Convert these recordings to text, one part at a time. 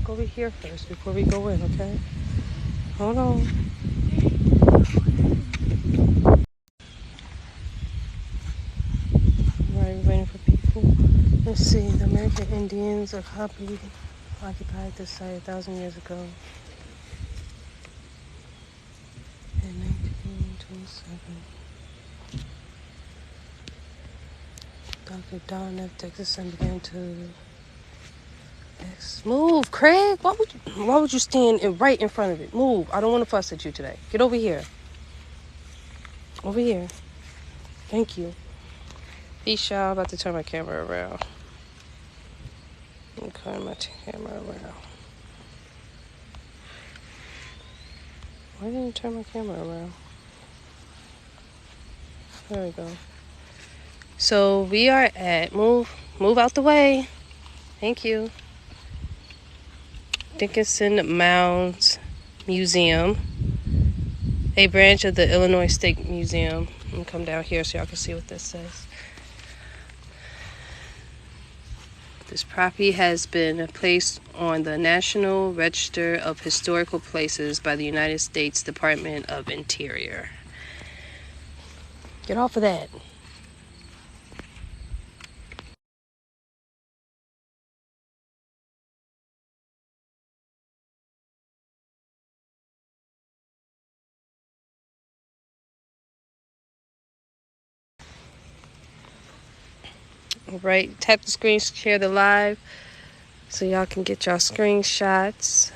look over here first before we go in, okay? Hold on. Right, we're waiting for people. Let's see. The American Indians occupied this site 1,000 years ago. In 1927. Dr. Don F. Dickson began to move, Craig. Why would you stand right in front of it? Move. I don't want to fuss at you today. Get over here. Over here. Thank you. Be shy. I'm about to turn my camera around. I'm turning my camera around. Why didn't you turn my camera around? There we go. So we are at move out the way. Thank you. Dickson Mound Museum, a branch of the Illinois State Museum. I'm gonna come down here so y'all can see what this says. This property has been placed on the National Register of Historical Places by the United States Department of Interior. Get off of that. All right, tap the screen, share the live so y'all can get y'all screenshots.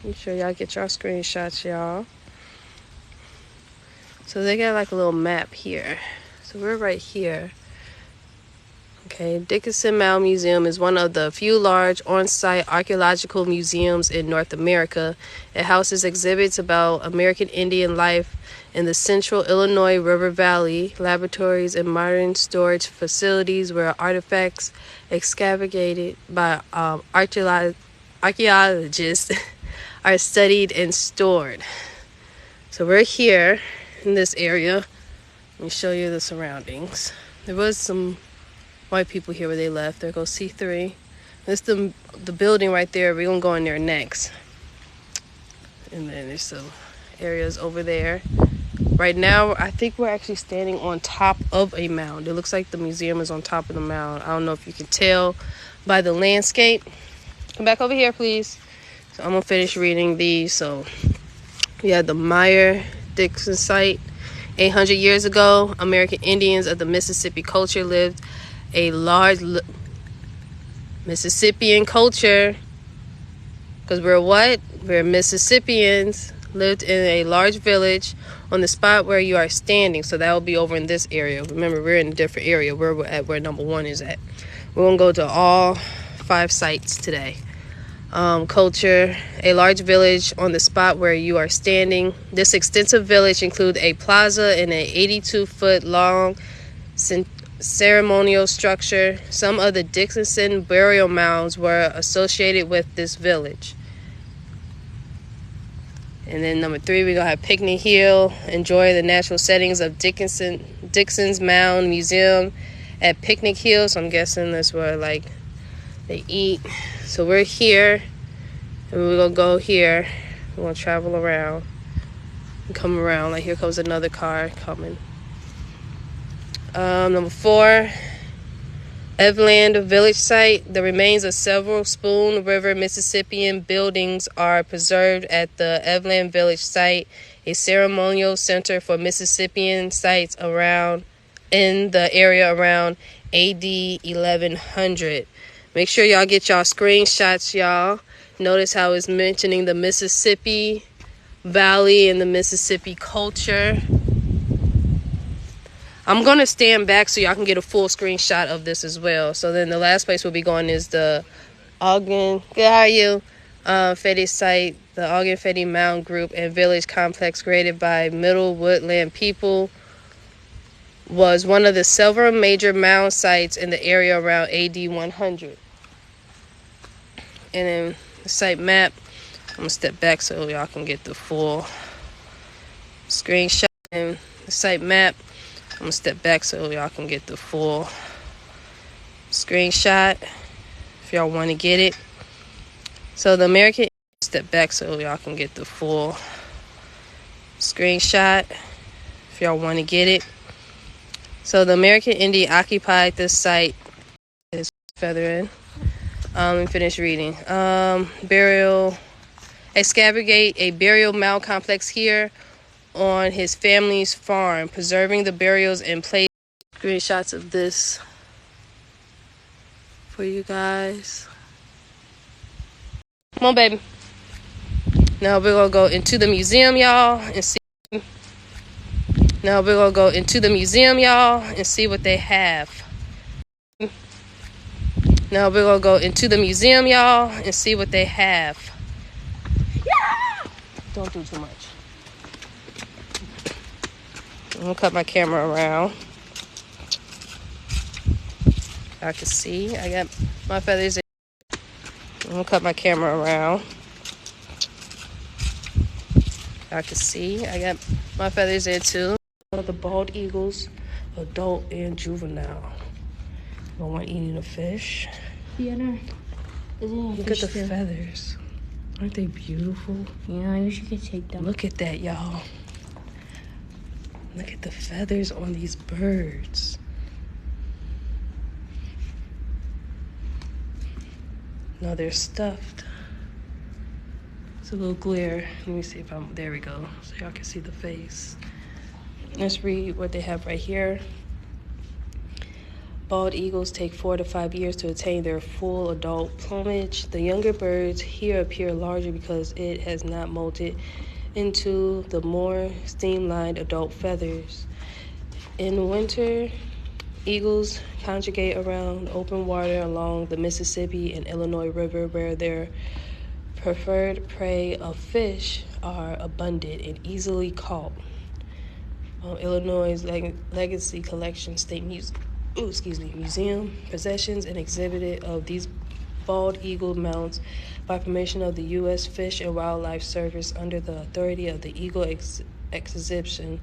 Make sure y'all get y'all screenshots, y'all. So they got like a little map here. So we're right here. Okay, Dickson Mound Museum is one of the few large on-site archaeological museums in North America. It houses exhibits about American Indian life in the central Illinois River Valley, laboratories and modern storage facilities where artifacts excavated by archaeologists are studied and stored. So we're here in this area. Let me show you the surroundings. There was some white people here where they left. There goes C3. This is the building right there. We're gonna go in there next. And then there's some areas over there. Right now, I think we're actually standing on top of a mound. It looks like the museum is on top of the mound. I don't know if you can tell by the landscape. Come back over here, please. So I'm gonna finish reading these. So we have the Meyer-Dickson site. 800 years ago, American Indians of the Mississippi culture lived a large Mississippian culture, because we're what? We're Mississippians, lived in a large village on the spot where you are standing. So that will be over in this area. Remember, we're in a different area where we're at, where number 1 is at. We're going to go to all 5 sites today. Culture, a large village on the spot where you are standing. This extensive village includes a plaza and an 82-foot long ceremonial structure. Some of the Dickson burial mounds were associated with this village. And then number 3, we're going to have Picnic Hill. Enjoy the natural settings of Dickson's Mound Museum at Picnic Hill. So I'm guessing that's where like they eat. So we're here and we're going to go here. We're going to travel around and come around. Like here comes another car coming. Number 4, Eveland Village Site. The remains of several Spoon River Mississippian buildings are preserved at the Eveland Village Site, a ceremonial center for Mississippian sites around in the area around AD 1100. Make sure y'all get y'all screenshots, y'all. Notice how it's mentioning the Mississippi Valley and the Mississippi culture. I'm going to stand back so y'all can get a full screenshot of this as well. So then the last place we'll be going is the Ogden, Fetty site, the Ogden Fetty Mound Group and Village Complex created by Middle Woodland people. Was one of the several major mound sites in the area around AD 100. And then the site map, I'm going to step back so y'all can get the full screenshot. And the site map, I'm going to step back so y'all can get the full Screenshot if y'all want to get it. So the American, step back so y'all can get the full screenshot if y'all want to get it. So the American Indian occupied this site. Is feather in. Let me finish reading. Burial. Excavate a burial mound complex here on his family's farm, preserving the burials in place. Screenshots of this for you guys. Come on, baby. Now we're gonna go into the museum, y'all, and see. Now we're gonna go into the museum, y'all, and see what they have. Now we're gonna go into the museum, y'all, and see what they have. Yeah! Don't do too much. I'm gonna cut my camera around. I can see. I got my feathers in. I'm gonna cut my camera around. I can see. I got my feathers in too. The bald eagles, adult and juvenile. No one eating a fish. Yeah, no. Look at the feathers. Aren't they beautiful? Yeah, I wish you could take them. Look at that, y'all. Look at the feathers on these birds. No, they're stuffed. It's a little glare. Let me see if I'm, there we go. So y'all can see the face. Let's read what they have right here. Bald eagles take 4 to 5 years to attain their full adult plumage. The younger birds here appear larger because it has not molted into the more streamlined adult feathers. In winter, eagles congregate around open water along the Mississippi and Illinois River, where their preferred prey of fish are abundant and easily caught. Illinois' Legacy Collection State Museum possessions and exhibited of these bald eagle mounts by permission of the U.S. Fish and Wildlife Service under the authority of the Eagle Exhibition,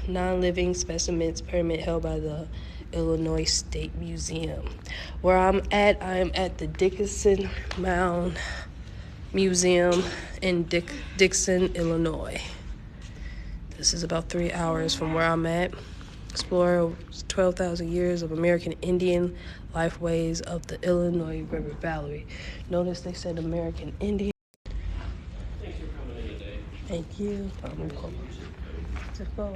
non-living specimens permit held by the Illinois State Museum. Where I am at the Dickson Mound Museum in Dickson, Illinois. This is about 3 hours from where I'm at. Explore 12,000 years of American Indian lifeways of the Illinois River Valley. Notice they said American Indian. Thanks for coming in today. Thank you. To go.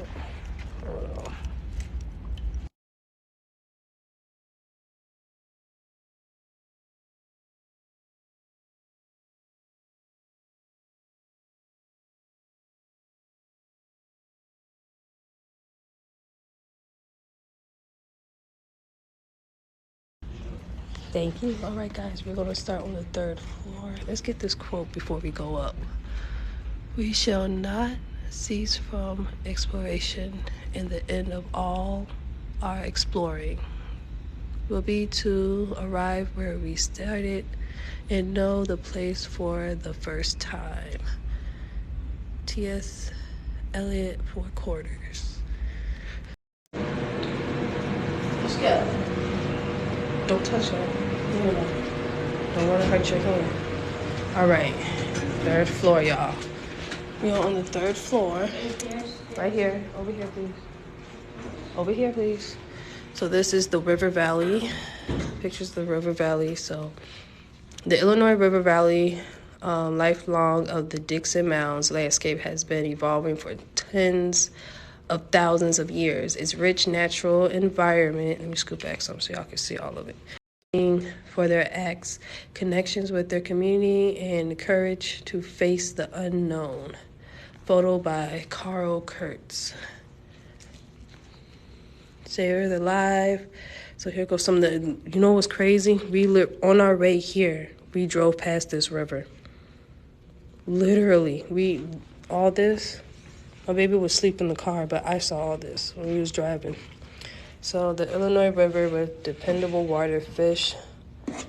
Thank you. All right, guys, we're going to start on the 3rd floor. Let's get this quote before we go up. We shall not cease from exploration, and the end of all our exploring will be to arrive where we started and know the place for the first time. T.S. Eliot, 4 quarters. Let's go. Don't touch that. Don't want to hurt your hand. All right, 3rd floor, y'all. We're on the 3rd floor. Right here. Over here, please. Over here, please. So this is the River Valley. Pictures of the River Valley. So the Illinois River Valley, lifelong of the Dickson Mounds landscape has been evolving for tens of thousands of years. Its rich natural environment, let me scoot back some so y'all can see all of it, for their acts, connections with their community, and the courage to face the unknown. Photo by Carl Kurtz. Share the live. So here goes some of the, you know what's crazy? On our way here, we drove past this river. Literally, all this, my baby was asleep in the car, but I saw all this when we was driving. So the Illinois River with dependable water, fish,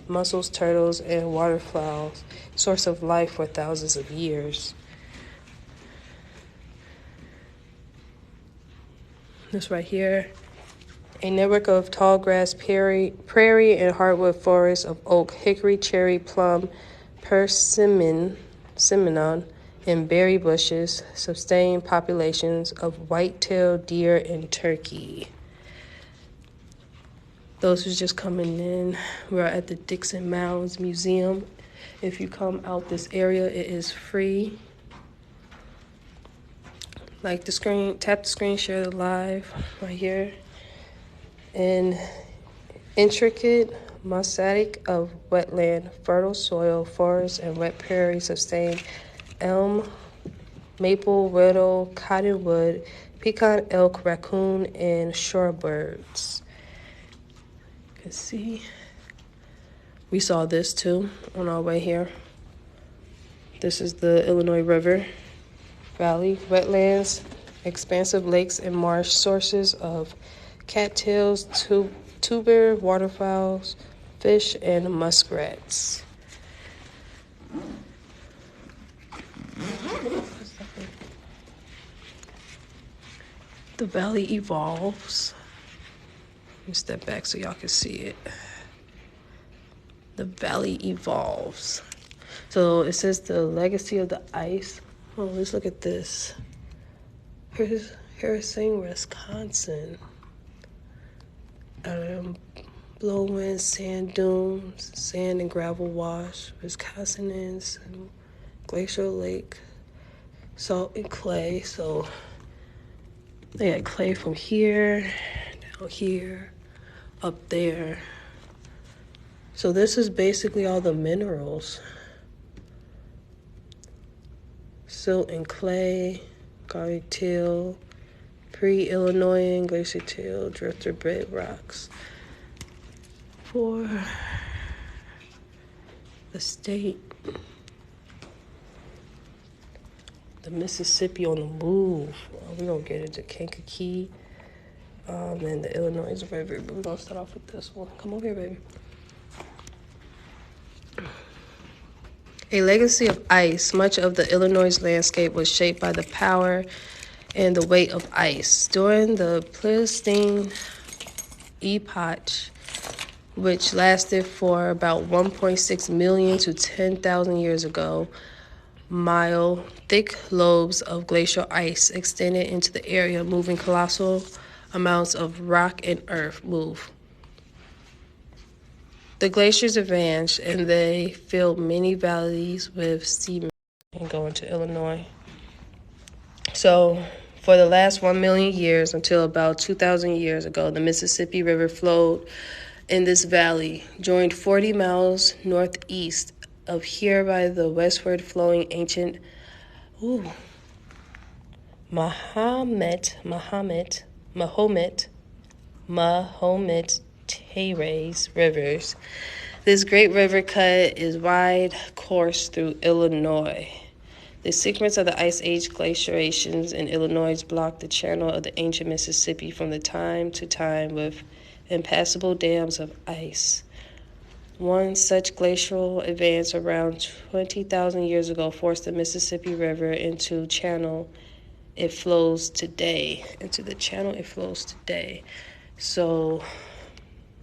mussels, turtles, and waterfowls, source of life for thousands of years. This right here, A network of tall grass prairie and hardwood forests of oak, hickory, cherry, plum, persimmon, and berry bushes sustain populations of white-tailed deer and turkey. Those who's just coming in, we're at the Dickson Mounds Museum. If you come out this area, it is free. Like the screen, tap the screen, share the live right here. An intricate mosaic of wetland, fertile soil, forest, and wet prairie sustain elm, maple, willow, cottonwood, pecan, elk, raccoon, and shorebirds. You can see. We saw this too on our way here. This is the Illinois River Valley, wetlands, expansive lakes and marsh, sources of cattails, tuber, waterfowls, fish, and muskrats. The valley evolves. Let me step back so y'all can see it. The valley evolves. So it says the legacy of the ice. Oh, let's look at this. Here's Harrison, Wisconsin. Blow wind, sand dunes, sand and gravel wash. Wisconsin is glacial lake, salt and clay. So they had clay from here, down here, up there. So this is basically all the minerals. Silt and clay, garlic till, pre-Illinois glacier till, drifter bed rocks. For the state, the Mississippi on the move. We're gonna get into Kankakee and the Illinois River, but we're gonna start off with this one. Come over here, baby. A legacy of ice. Much of the Illinois landscape was shaped by the power and the weight of ice. During the Pleistocene epoch, which lasted for about 1.6 million to 10,000 years ago, thick lobes of glacial ice extended into the area, moving colossal amounts of rock and earth move. The glaciers advanced, and they filled many valleys with cement and go into Illinois. So, for the last 1 million years, until about 2,000 years ago, the Mississippi River flowed in this valley, joined 40 miles northeast of here by the westward flowing ancient Mahomet Terrace rivers. This great river cut its wide course through Illinois. The sequence of the Ice Age glaciations in Illinois blocked the channel of the ancient Mississippi from the time to time with impassable dams of ice. One such glacial advance around 20,000 years ago forced the Mississippi River into the channel it flows today. So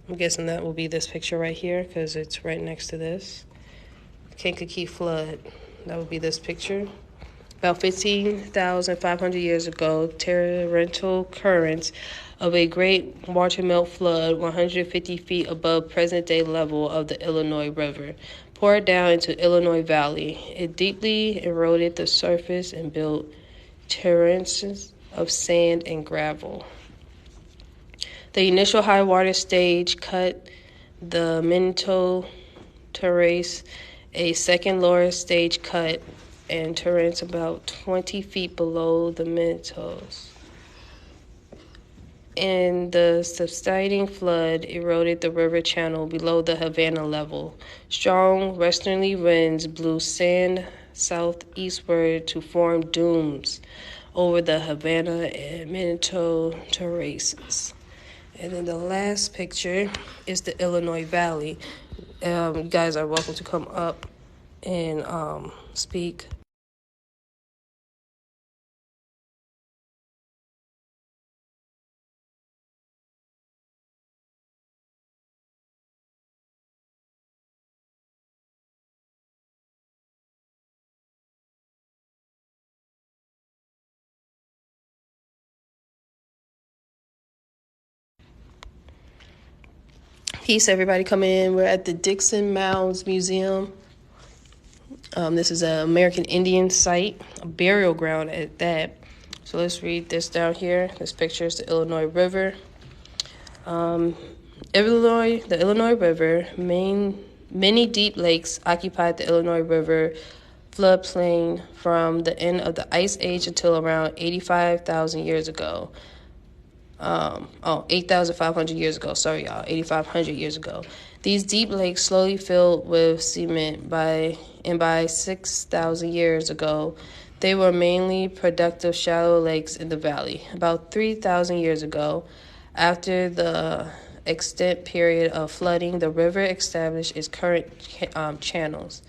I'm guessing that will be this picture right here because it's right next to this. Kankakee flood. That would be this picture. About 15,500 years ago, torrential currents of a great watermelt flood 150 feet above present-day level of the Illinois River poured down into Illinois Valley. It deeply eroded the surface and built terraces of sand and gravel. The initial high water stage cut the Minto Terrace. A second lower stage cut and terrace about 20 feet below the Mintos. And the subsiding flood eroded the river channel below the Havana level. Strong westerly winds blew sand southeastward to form dunes over the Havana and Minto terraces. And then the last picture is the Illinois Valley. You guys are welcome to come up and speak. Peace, everybody coming in. We're at the Dickson Mounds Museum. This is an American Indian site, a burial ground at that. So let's read this down here. This picture is the Illinois River. The Illinois River, many deep lakes occupied the Illinois River floodplain from the end of the Ice Age until around 85,000 years ago. 8,500 years ago. Sorry, y'all. 8,500 years ago. These deep lakes slowly filled with cement by 6,000 years ago, they were mainly productive shallow lakes in the valley. About 3,000 years ago, after the extent period of flooding, the river established its current channels.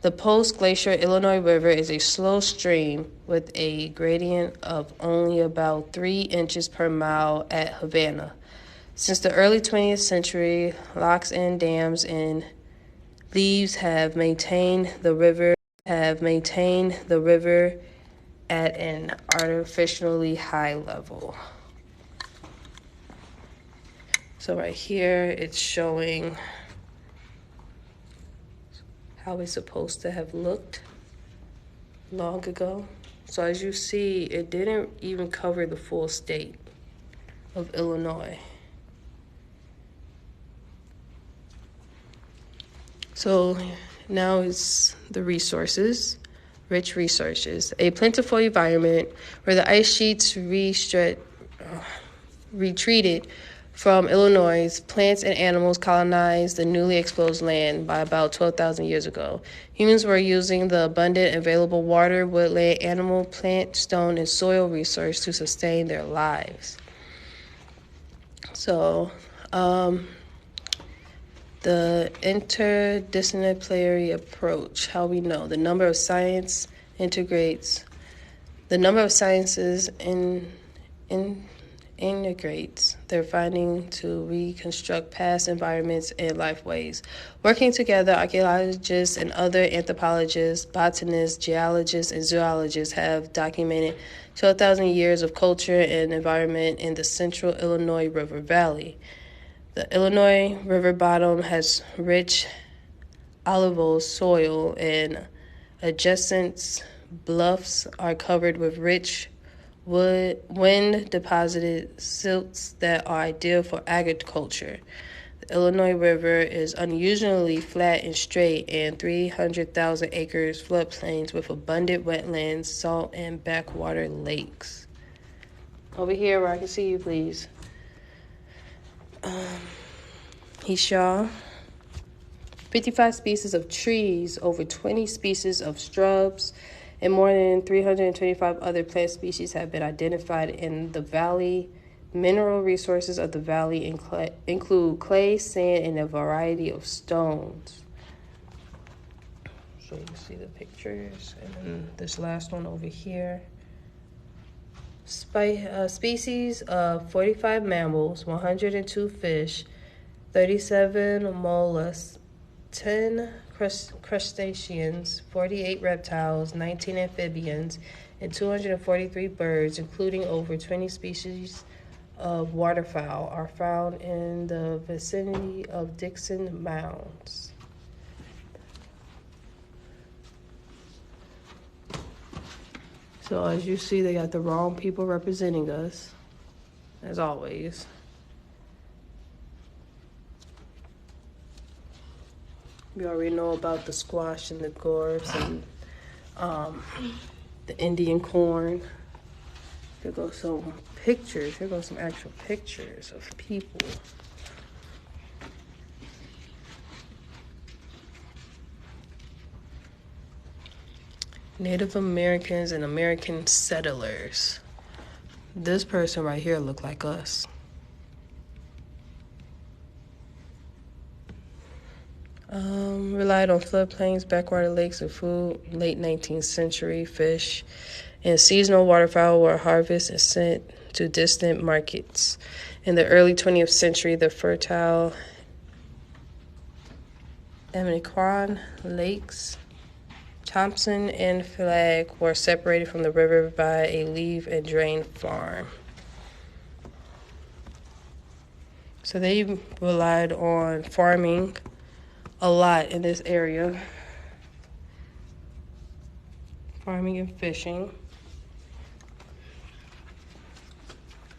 The post-glacier Illinois River is a slow stream with a gradient of only about 3 inches per mile at Havana. Since the early 20th century, locks and dams and levees have maintained the river at an artificially high level. So right here, it's showing how it's supposed to have looked long ago. So as you see, it didn't even cover the full state of Illinois. So now it's the resources, rich resources. A plentiful environment where the ice sheets retreated from Illinois, plants and animals colonized the newly exposed land by about 12,000 years ago. Humans were using the abundant available water, woodland, animal, plant, stone, and soil resource to sustain their lives. So, the interdisciplinary approach, how we know. The number of sciences integrates their finding to reconstruct past environments and lifeways. Working together, archaeologists and other anthropologists, botanists, geologists, and zoologists have documented 12,000 years of culture and environment in the central Illinois River Valley. The Illinois River bottom has rich alluvial soil, and adjacent bluffs are covered with rich wind-deposited silts that are ideal for agriculture. The Illinois River is unusually flat and straight, and 300,000 acres floodplains with abundant wetlands, salt, and backwater lakes. Over here where I can see you, please. Heshaw. 55 species of trees, over 20 species of shrubs, and more than 325 other plant species have been identified in the valley. Mineral resources of the valley include clay, sand, and a variety of stones. So you can see the pictures. And then this last one over here. Species of 45 mammals, 102 fish, 37 mollusks, 10 crustaceans, 48 reptiles, 19 amphibians, and 243 birds, including over 20 species of waterfowl, are found in the vicinity of Dickson Mounds. So as you see, they got the wrong people representing us, as always. We already know about the squash and the gourds and the Indian corn. Here goes some pictures. Here goes some actual pictures of people. Native Americans and American settlers. This person right here look like us. Relied on floodplains, backwater lakes, and food. Late 19th century fish and seasonal waterfowl were harvested and sent to distant markets. In the early 20th century, the fertile Aminiquan lakes, Thompson and Flag, were separated from the river by a leave and drain farm. So they relied on farming a lot in this area. Farming and fishing.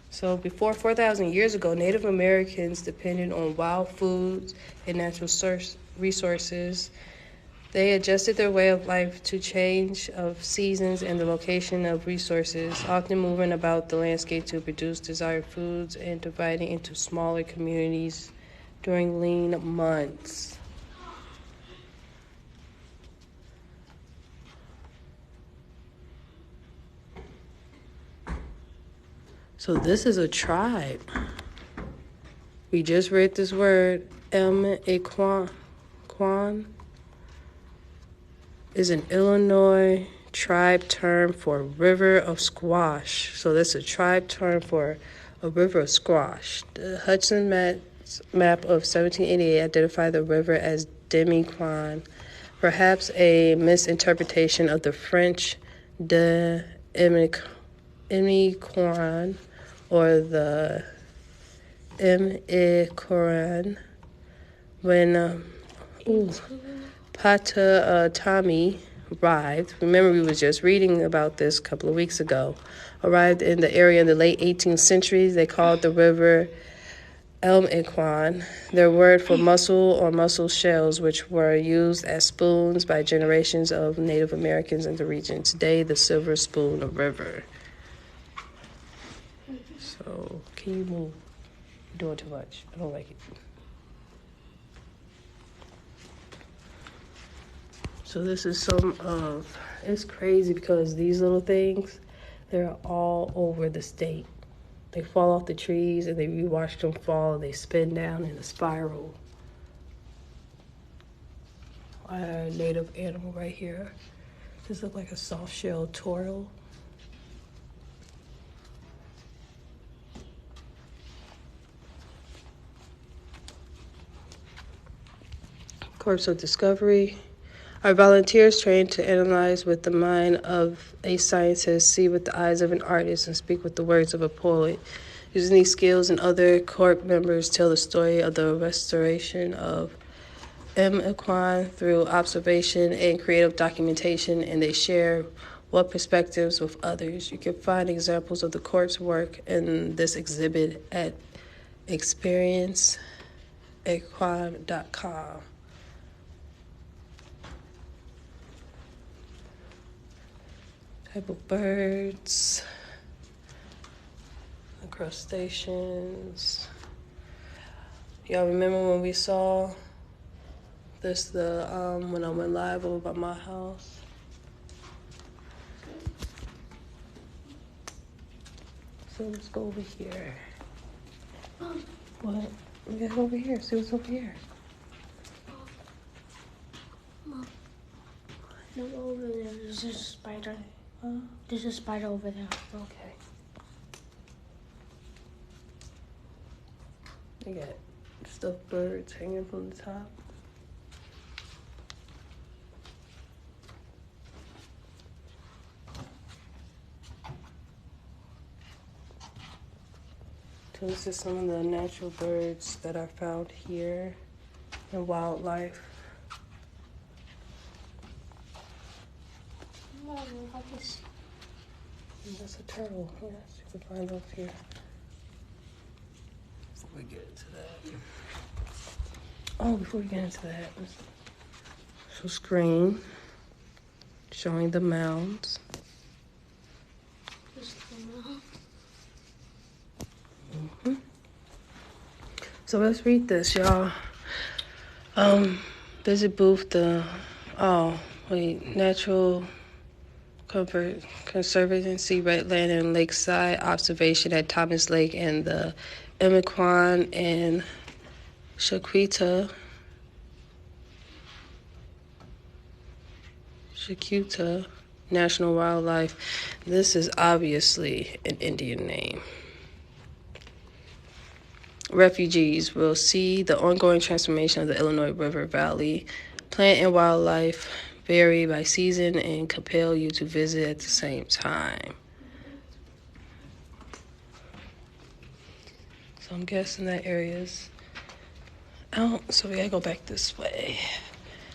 So before 4,000 years ago, Native Americans depended on wild foods and natural resources. They adjusted their way of life to change of seasons and the location of resources, often moving about the landscape to produce desired foods and dividing into smaller communities during lean months. So this is a tribe. We just read this word, pt1 is an Illinois tribe term for river of squash. So that's a tribe term for a river of squash. The Hudson map of 1788 identified the river as Demi-Quan, perhaps a misinterpretation of the French de Demi-Quan or the Koran. When Potawatomi arrived, remember we were just reading about this a couple of weeks ago, arrived in the area in the late 18th century. They called the river Elm-Equan, their word for mussel or mussel shells, which were used as spoons by generations of Native Americans in the region. Today, the silver spoon river. So, can you move? You're doing too much. I don't like it. So this is some of, it's crazy because these little things, they're all over the state. They fall off the trees and we watch them fall and they spin down in a spiral. Our native animal right here. This looks like a soft-shelled turtle. Corpse of Discovery. Our volunteers trained to analyze with the mind of a scientist, see with the eyes of an artist, and speak with the words of a poet. Using these skills, and other corps members tell the story of the restoration of Equine through observation and creative documentation, and they share what perspectives with others. You can find examples of the corps' work in this exhibit at experienceequine.com. Type of birds, the crustaceans. Y'all remember when we saw this when I went live over by my house? So let's go over here. What? We gotta go over here. See what's over here. Mom, look over there. There's a spider. Huh? There's a spider over there. Okay. They got stuffed birds hanging from the top. So this is some of the natural birds that are found here in wildlife. Mom, look at this. That's a turtle. Yes, you can find those here. Before we get into that. Oh, before we get into that, so screen showing the mounds. So let's read this, y'all. Visit booth Natural Conservancy, Redland and Lakeside Observation at Thomas Lake and the Emiquan and Shaquita National Wildlife. This is obviously an Indian name. Refugees will see the ongoing transformation of the Illinois River Valley. Plant and wildlife vary by season and compel you to visit at the same time. So I'm guessing that area's out. So we gotta go back this way.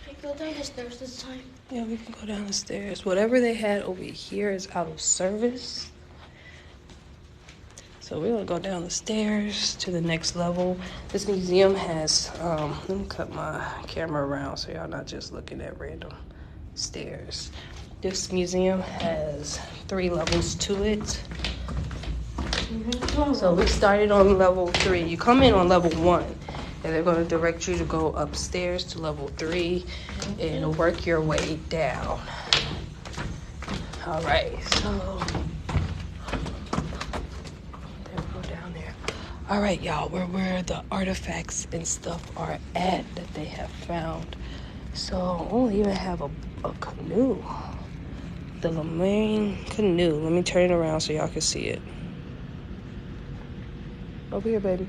Can we go down the stairs this time? Yeah, we can go down the stairs. Whatever they had over here is out of service. So we're gonna go down the stairs to the next level. This museum has, let me cut my camera around so y'all not just looking at random stairs. This museum has 3 levels to it. So we started on level 3. You come in on level 1, and they're gonna direct you to go upstairs to level 3 and work your way down. All right, so all right, y'all, we're where the artifacts and stuff are at that they have found. So we'll even have a canoe. The Mound canoe. Let me turn it around so y'all can see it. Over here, baby.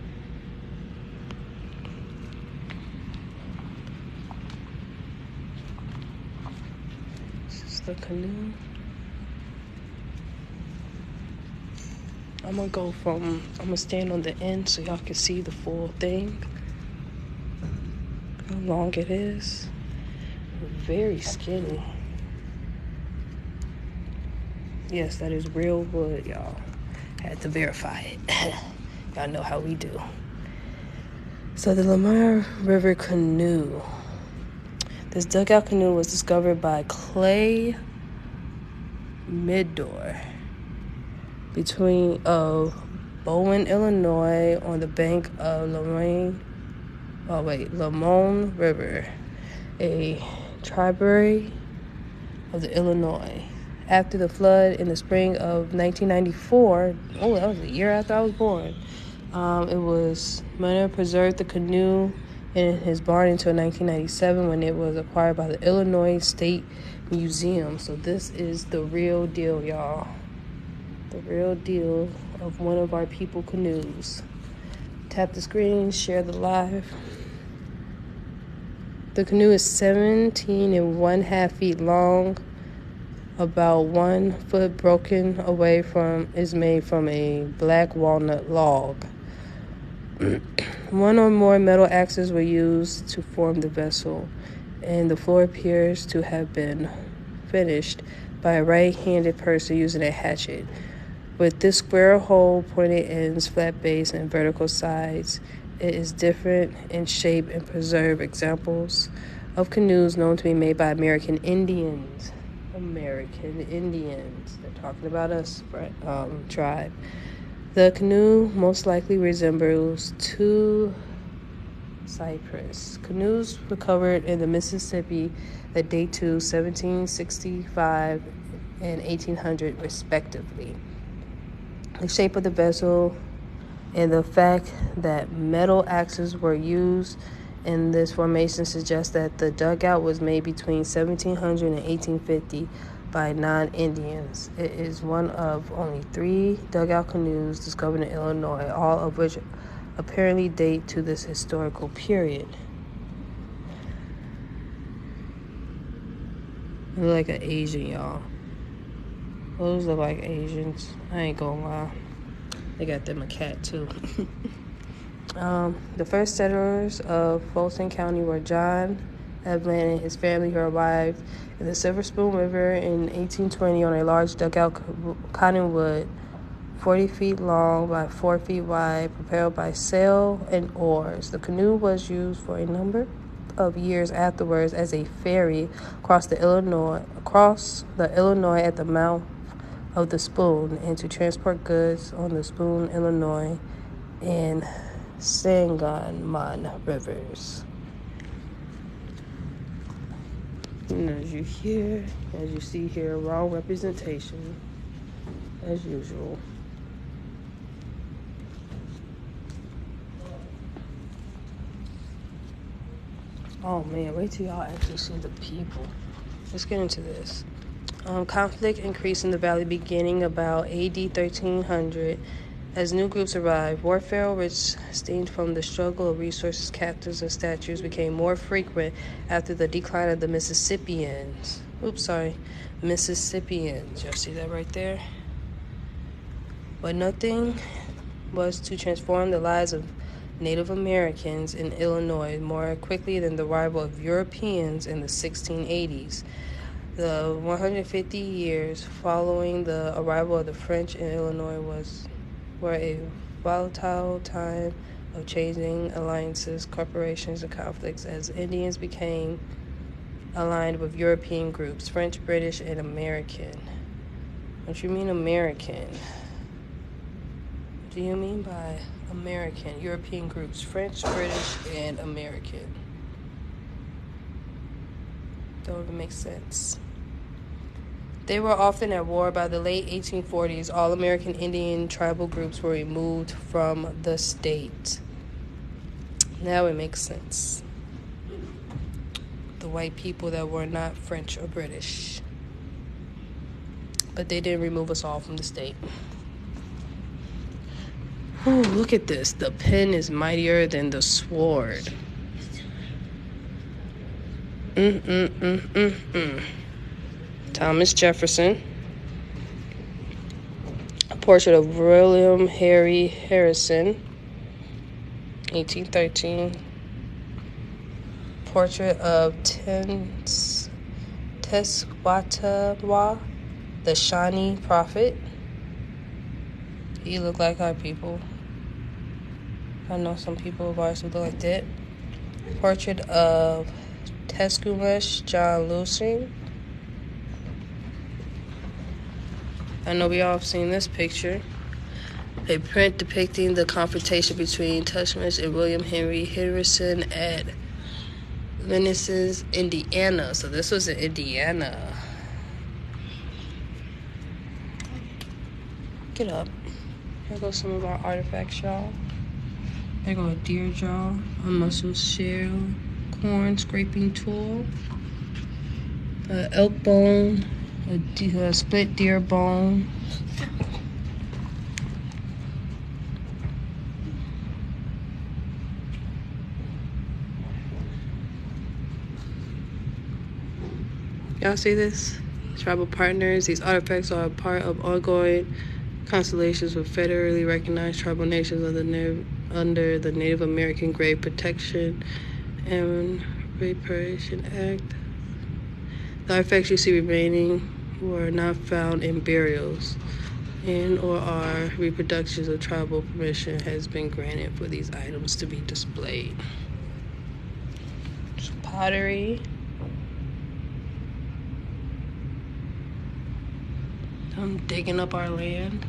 This is the canoe. I'm gonna stand on the end so y'all can see the full thing. How long it is. Very skinny. Yes, that is real wood, y'all. Had to verify it. Y'all know how we do. So the Lamar River canoe. This dugout canoe was discovered by Clay Middor between Bowen, Illinois, on the bank of Mound River, a tributary of the Illinois. After the flood in the spring of 1994, that was the year after I was born, it was Munner preserved the canoe in his barn until 1997 when it was acquired by the Illinois State Museum. So this is the real deal, y'all. The real deal of one of our people canoes. Tap the screen, share the live. The canoe is 17 1/2 feet long, about 1 foot broken away is made from a black walnut log. 1 or more metal axes were used to form the vessel, and the floor appears to have been finished by a right-handed person using a hatchet. With this square hole, pointed ends, flat base, and vertical sides, it is different in shape and preserve examples of canoes known to be made by American Indians. They're talking about us, tribe. The canoe most likely resembles 2 cypress canoes recovered in the Mississippi that date to 1765 and 1800 respectively. The shape of the vessel and the fact that metal axes were used in this formation suggests that the dugout was made between 1700 and 1850 by non-Indians. It is one of only 3 dugout canoes discovered in Illinois, all of which apparently date to this historical period. They look like an Asian, y'all. Those look like Asians. I ain't gonna lie. They got them a cat, too. The first settlers of Fulton County were John Evelyn and his family, who arrived in the Silver Spoon River in 1820 on a large dugout cottonwood, 40 feet long by 4 feet wide, propelled by sail and oars. The canoe was used for a number of years afterwards as a ferry across the Illinois at the mouth of the Spoon, and to transport goods on the Spoon, Illinois, and Sangamon rivers. And as you see here, wrong representation, as usual. Oh man, wait till y'all actually see the people. Let's get into this. Conflict increased in the valley beginning about AD 1300 as new groups arrived. Warfare, which stemmed from the struggle of resources, captives, and statues, became more frequent after the decline of the Mississippians. Mississippians. Y'all see that right there? But nothing was to transform the lives of Native Americans in Illinois more quickly than the arrival of Europeans in the 1680s. The 150 years following the arrival of the French in Illinois were a volatile time of changing alliances, corporations, and conflicts as Indians became aligned with European groups, French, British, and American. What do you mean American? What do you mean by American? European groups, French, British, and American. Don't even make sense. They were often at war. By the late 1840s, all American Indian tribal groups were removed from the state. Now it makes sense. The white people that were not French or British. But they didn't remove us all from the state. Ooh, look at this. The pen is mightier than the sword. Thomas Jefferson. A portrait of William Henry Harrison, 1813. Portrait of Tenskwatawa, the Shawnee prophet. He looked like our people. I know some people of ours who look like that. Portrait of Tecumseh John Lucing. I know we all have seen this picture. A print depicting the confrontation between Tecumseh and William Henry Harrison at Venice, Indiana. So this was in Indiana. Get up. Here goes some of our artifacts, y'all. There go a deer jaw, a mussel shell, corn scraping tool, elk bone, a split deer bone. Y'all see this? Tribal partners. These artifacts are a part of ongoing constellations with federally recognized tribal nations under the Native American Grave Protection and Reparation Act. The artifacts you see remaining were not found in burials and or are reproductions of tribal permission has been granted for these items to be displayed. Some pottery. I'm digging up our land.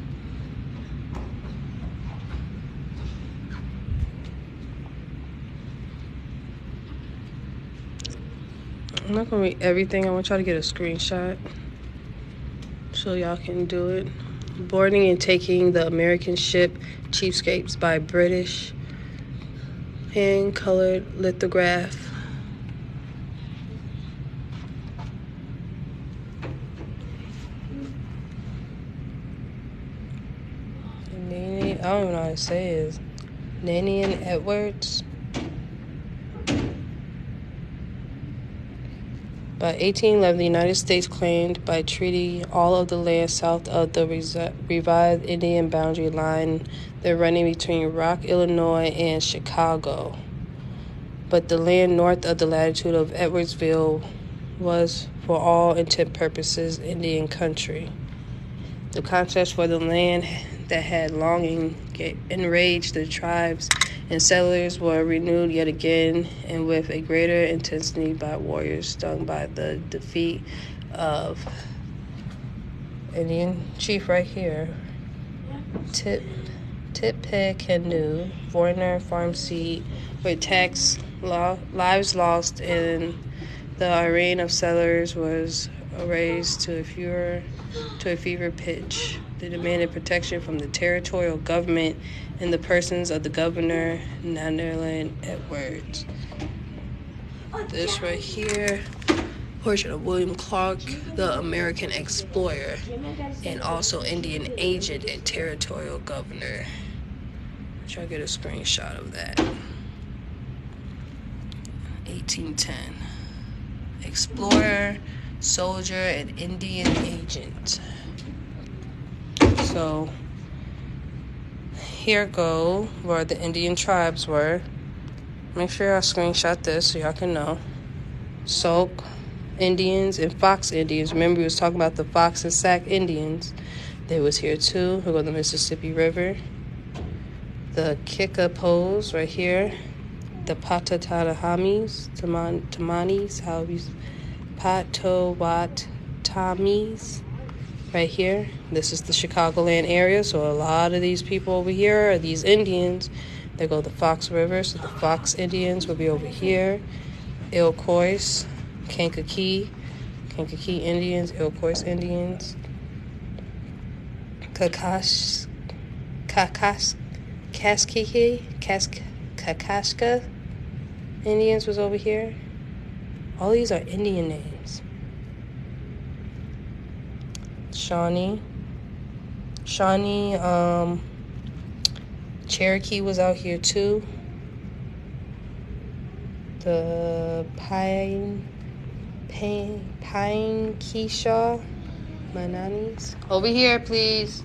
I'm not gonna read everything. I want y'all to get a screenshot so y'all can do it. Boarding and taking the American ship Cheapskates by British. Hand-colored lithograph. I don't even know how to say it. Nanian Edwards. By 1811, the United States claimed by treaty all of the land south of the revised Indian boundary line, the running between Rock, Illinois, and Chicago. But the land north of the latitude of Edwardsville was, for all intent purposes, Indian country. The contest for the land that had long enraged the tribes and settlers were renewed yet again, and with a greater intensity by warriors stung by the defeat of Indian chief right here, Tippecanoe, foreigner farm seed, with tax lives lost, and the array of settlers was raised to a fever pitch. They demanded protection from the territorial government in the persons of the governor, Nanaland Edwards. This right here, portrait of William Clark, the American explorer, and also Indian agent and territorial governor. Try to get a screenshot of that. 1810. Explorer, soldier, and Indian agent. So here go where the Indian tribes were. Make sure y'all screenshot this so y'all can know. Sauk Indians and Fox Indians. Remember, we was talking about the Fox and Sac Indians. They was here too. We go to the Mississippi River. The Kickapoos right here. The Potawatomis, Tamanis, however you Potawatomis right here. This is the Chicagoland area, so a lot of these people over here are these Indians. They go to the Fox River, so the Fox Indians will be over here. Iroquois, Kankakee Indians, Iroquois Indians. Kakashka Indians was over here. All these are Indian names. Shawnee, Cherokee was out here too. The Keishaw Mananis. Over here, please.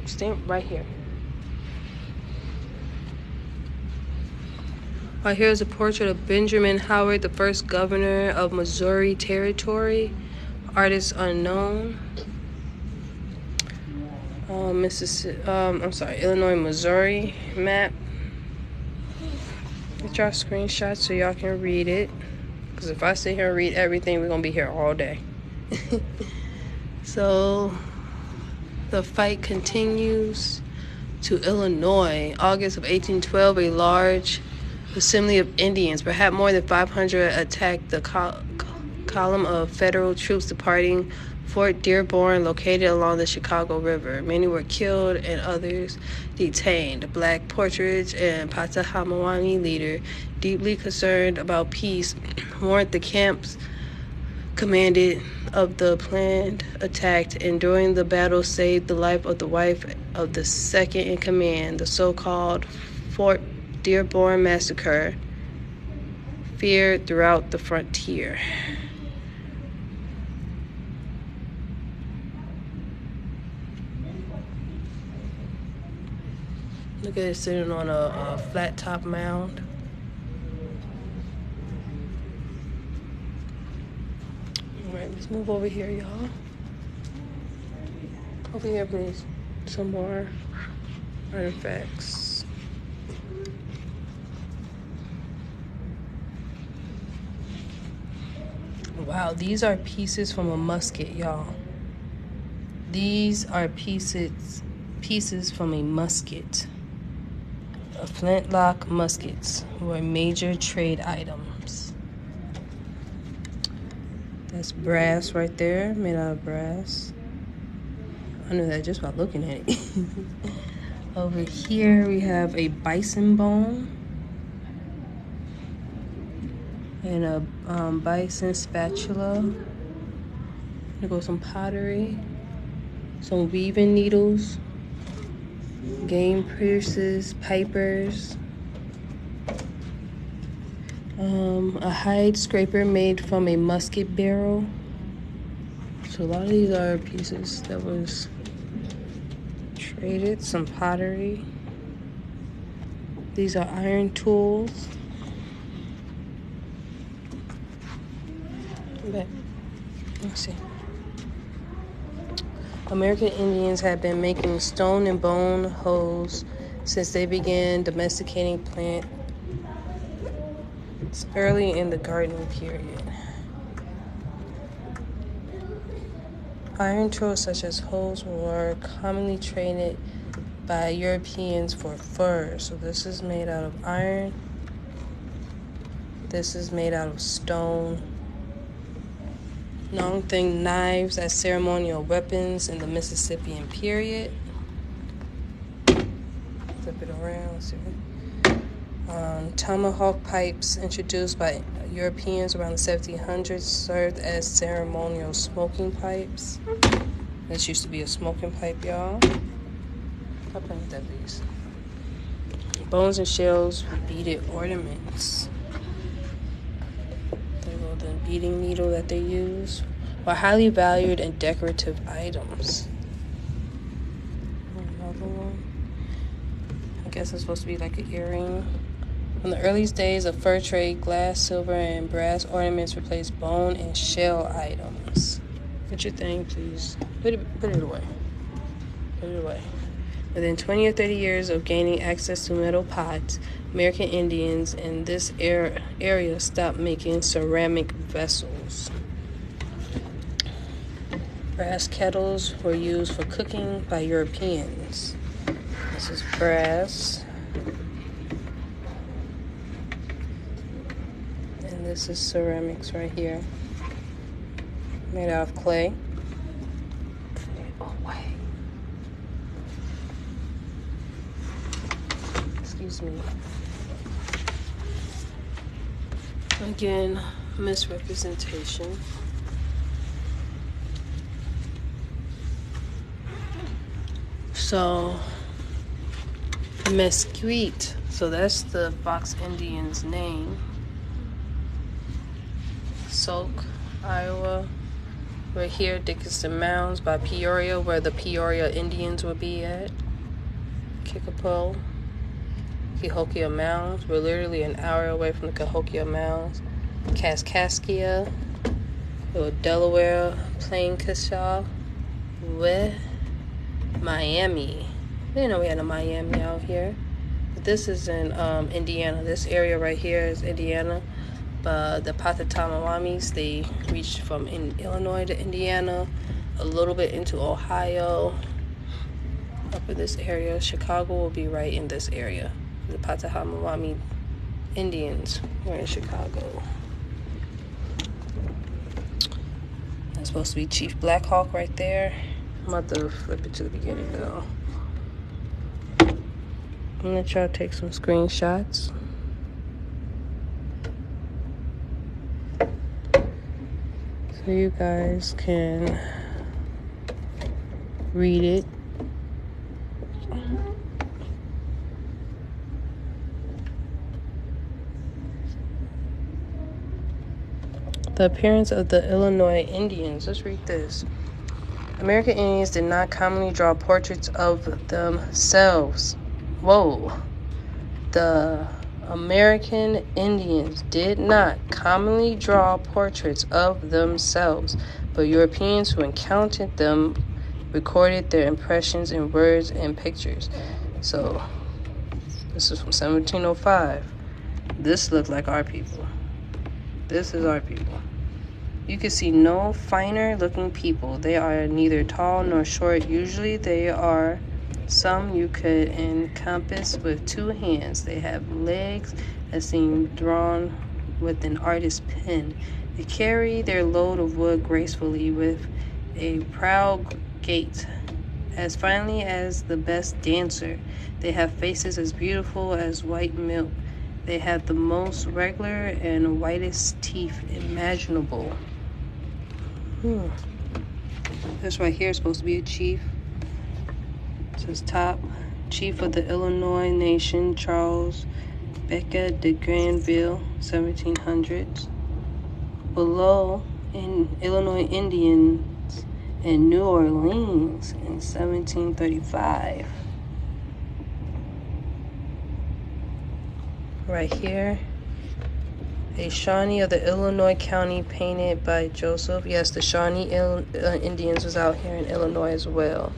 Stand right here. Right here is a portrait of Benjamin Howard, the first governor of Missouri Territory. Artist unknown. Illinois, Missouri map. Get y'all screenshots so y'all can read it. Because if I sit here and read everything, we're going to be here all day. So the fight continues to Illinois. August of 1812, a large assembly of Indians, perhaps more than 500, attacked the column of federal troops departing Fort Dearborn, located along the Chicago River. Many were killed and others detained. Black Partridge and Potawatomi leader, deeply concerned about peace, warned the camps commanded of the planned attack, and during the battle saved the life of the wife of the second in command. The so-called Fort Dearborn massacre feared throughout the frontier. Look at it sitting on a flat top mound. Alright, let's move over here, y'all. Over here, please. Some more artifacts. Wow, these are pieces from a musket, y'all. These are pieces from a musket. Flintlock muskets were major trade items. That's brass right there, made out of brass. I knew that just by looking at it. Over here we have a bison bone and a bison spatula. There goes some pottery, some weaving needles, game purses, pipers, a hide scraper made from a musket barrel. So a lot of these are pieces that was traded. Some pottery. These are iron tools. Let's see. American Indians have been making stone and bone hoes since they began domesticating plants early in the gardening period. Iron tools such as hoes were commonly traded by Europeans for fur. So this is made out of iron. This is made out of stone. long thin knives as ceremonial weapons in the Mississippian period. Flip it around. See. Tomahawk pipes introduced by Europeans around the 1700s served as ceremonial smoking pipes. This used to be a smoking pipe, y'all. Stop playing with that, please. Bones and shells with beaded ornaments. The beading needle that they use were highly valued and decorative items. Another one. I guess it's supposed to be like an earring. In the earliest days of fur trade, glass, silver, and brass ornaments replaced bone and shell items. Put your thing, please. Put it away. Put it away. Within 20 or 30 years of gaining access to metal pots, American Indians in this area stopped making ceramic vessels. Brass kettles were used for cooking by Europeans. This is brass. And this is ceramics right here. Made out of clay. Excuse me. Again, misrepresentation. So, Mesquite. So that's the Fox Indians' name. Sauk, Iowa. We're here, Dickson Mounds by Peoria, where the Peoria Indians will be at. Kickapoo. Cahokia Mounds. We're literally an hour away from the Cahokia Mounds. Kaskaskia, Delaware, Plain-Cashaw, Miami. I didn't know we had a Miami out here. But this is in Indiana. This area right here is Indiana. But the Potawatomis, they reached from Illinois to Indiana, a little bit into Ohio, up in this area. Chicago will be right in this area. The Potawatomi Indians were in Chicago. That's supposed to be Chief Black Hawk right there. I'm about to flip it to the beginning though. I'm gonna try to take some screenshots. So you guys can read it. The appearance of the Illinois Indians. Let's read this. American Indians did not commonly draw portraits of themselves. Whoa. The American Indians did not commonly draw portraits of themselves, but Europeans who encountered them recorded their impressions in words and pictures. So, this is from 1705. This looked like our people. This is our people. You can see no finer looking people. They are neither tall nor short. Usually they are some you could encompass with two hands. They have legs that seem drawn with an artist's pen. They carry their load of wood gracefully with a proud gait. As finely as the best dancer, they have faces as beautiful as white milk. They have the most regular and whitest teeth imaginable. This right here is supposed to be a chief. It says top. Chief of the Illinois Nation, Charles Becca de Granville, 1700s. Below, in Illinois Indians in New Orleans in 1735. Right here, a Shawnee of the Illinois County painted by Joseph. Yes, the Shawnee Indians was out here in Illinois as well.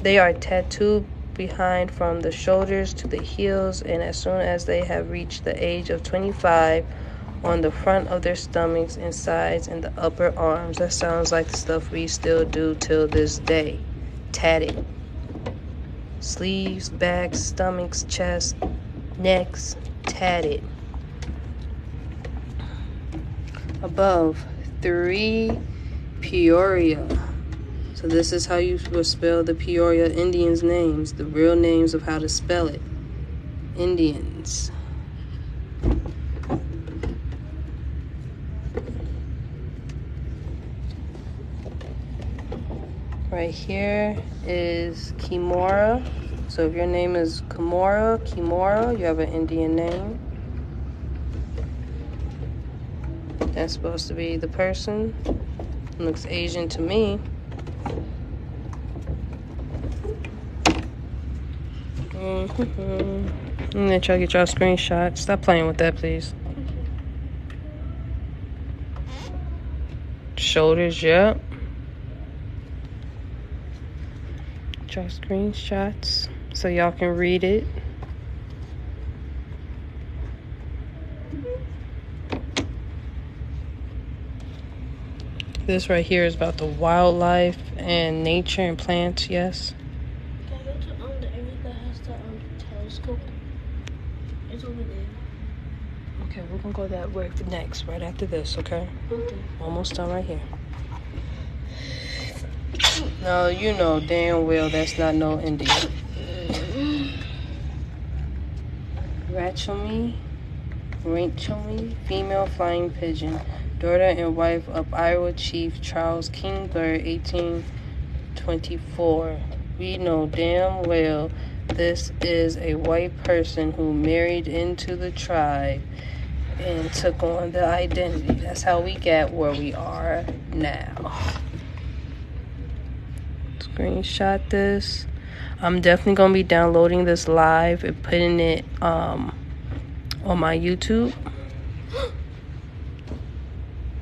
They are tattooed behind from the shoulders to the heels, and as soon as they have reached the age of 25, on the front of their stomachs and sides and the upper arms. That sounds like the stuff we still do till this day. Tatted. Sleeves, backs, stomachs, chest, necks, tatted. Above, 3 Peoria. So this is how you will spell the Peoria Indians' names, the real names of how to spell it. Indians. Right here is Kimora. So if your name is Kimora, you have an Indian name. That's supposed to be the person. Looks Asian to me. I'm gonna try to get y'all a screenshot. Stop playing with that, please. Shoulders, yep. Try screenshots so y'all can read it. This right here is about the wildlife and nature and plants, yes. Can I go to the area that has the telescope? It's over there. Okay, we're gonna go that way next, right after this, okay? Okay. Almost done right here. No, you know damn well that's not no Indian. Rachel female flying pigeon, daughter and wife of Iowa Chief Charles Kingbird, 1824. We know damn well this is a white person who married into the tribe and took on the identity. That's how we got where we are now. Screenshot this. I'm definitely gonna be downloading this live and putting it on my YouTube.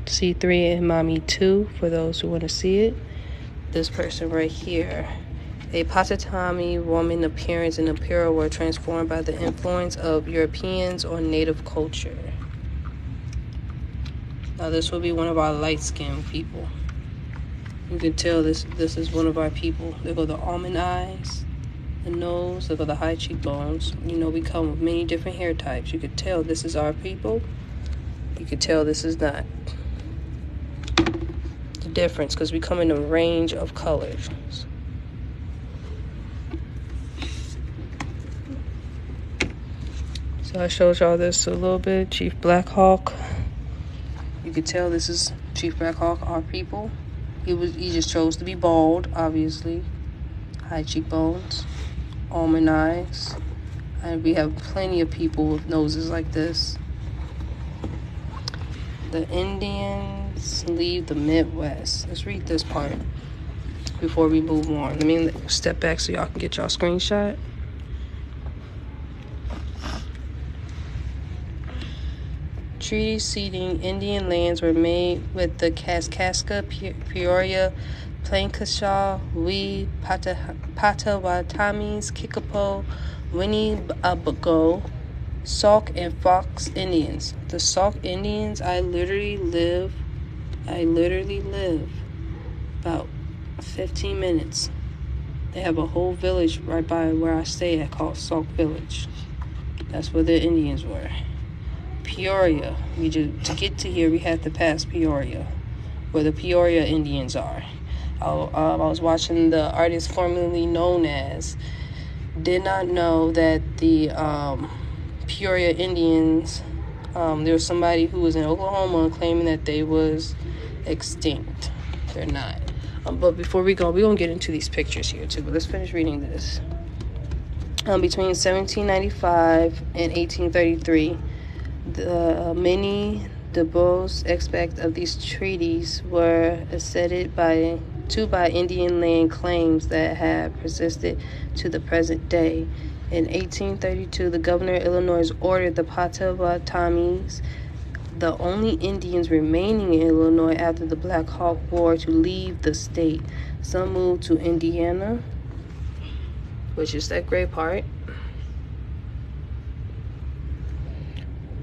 C3 and Mommy 2 for those who want to see it. This person right here, a Potawatomi woman appearance and apparel were transformed by the influence of Europeans on native culture. Now this will be one of our light-skinned people. You can tell this is one of our people. There go the almond eyes, the nose, there go the high cheekbones. You know, we come with many different hair types. You could tell this is our people. You could tell this is not. The difference, because we come in a range of colors. So I showed y'all this a little bit. Chief Blackhawk. You could tell this is Chief Blackhawk, our people. He just chose to be bald, obviously. High cheekbones, almond eyes. And we have plenty of people with noses like this. The Indians leave the Midwest. Let's read this part before we move on. Let me step back so y'all can get y'all screenshot. Treaty ceding Indian lands were made with the Kaskaskia, Peoria, Plankashaw, Potawatomis, Kickapoo, Winnebago, Sauk, and Fox Indians. The Sauk Indians, I literally live about 15 minutes. They have a whole village right by where I stay at called Sauk Village. That's where the Indians were. Peoria. To get to here, we had to pass Peoria, where the Peoria Indians are. I was watching the artist formerly known as. Did not know that the Peoria Indians. There was somebody who was in Oklahoma claiming that they was extinct. They're not. But before we go, we're gonna get into these pictures here too. But let's finish reading this. Between 1795 and 1833. Many dubose aspects of these treaties were acceded by Indian land claims that have persisted to the present day. In 1832, the governor of Illinois ordered the Potawatomis, the only Indians remaining in Illinois after the Black Hawk War, to leave the state. Some moved to Indiana, which is that gray part,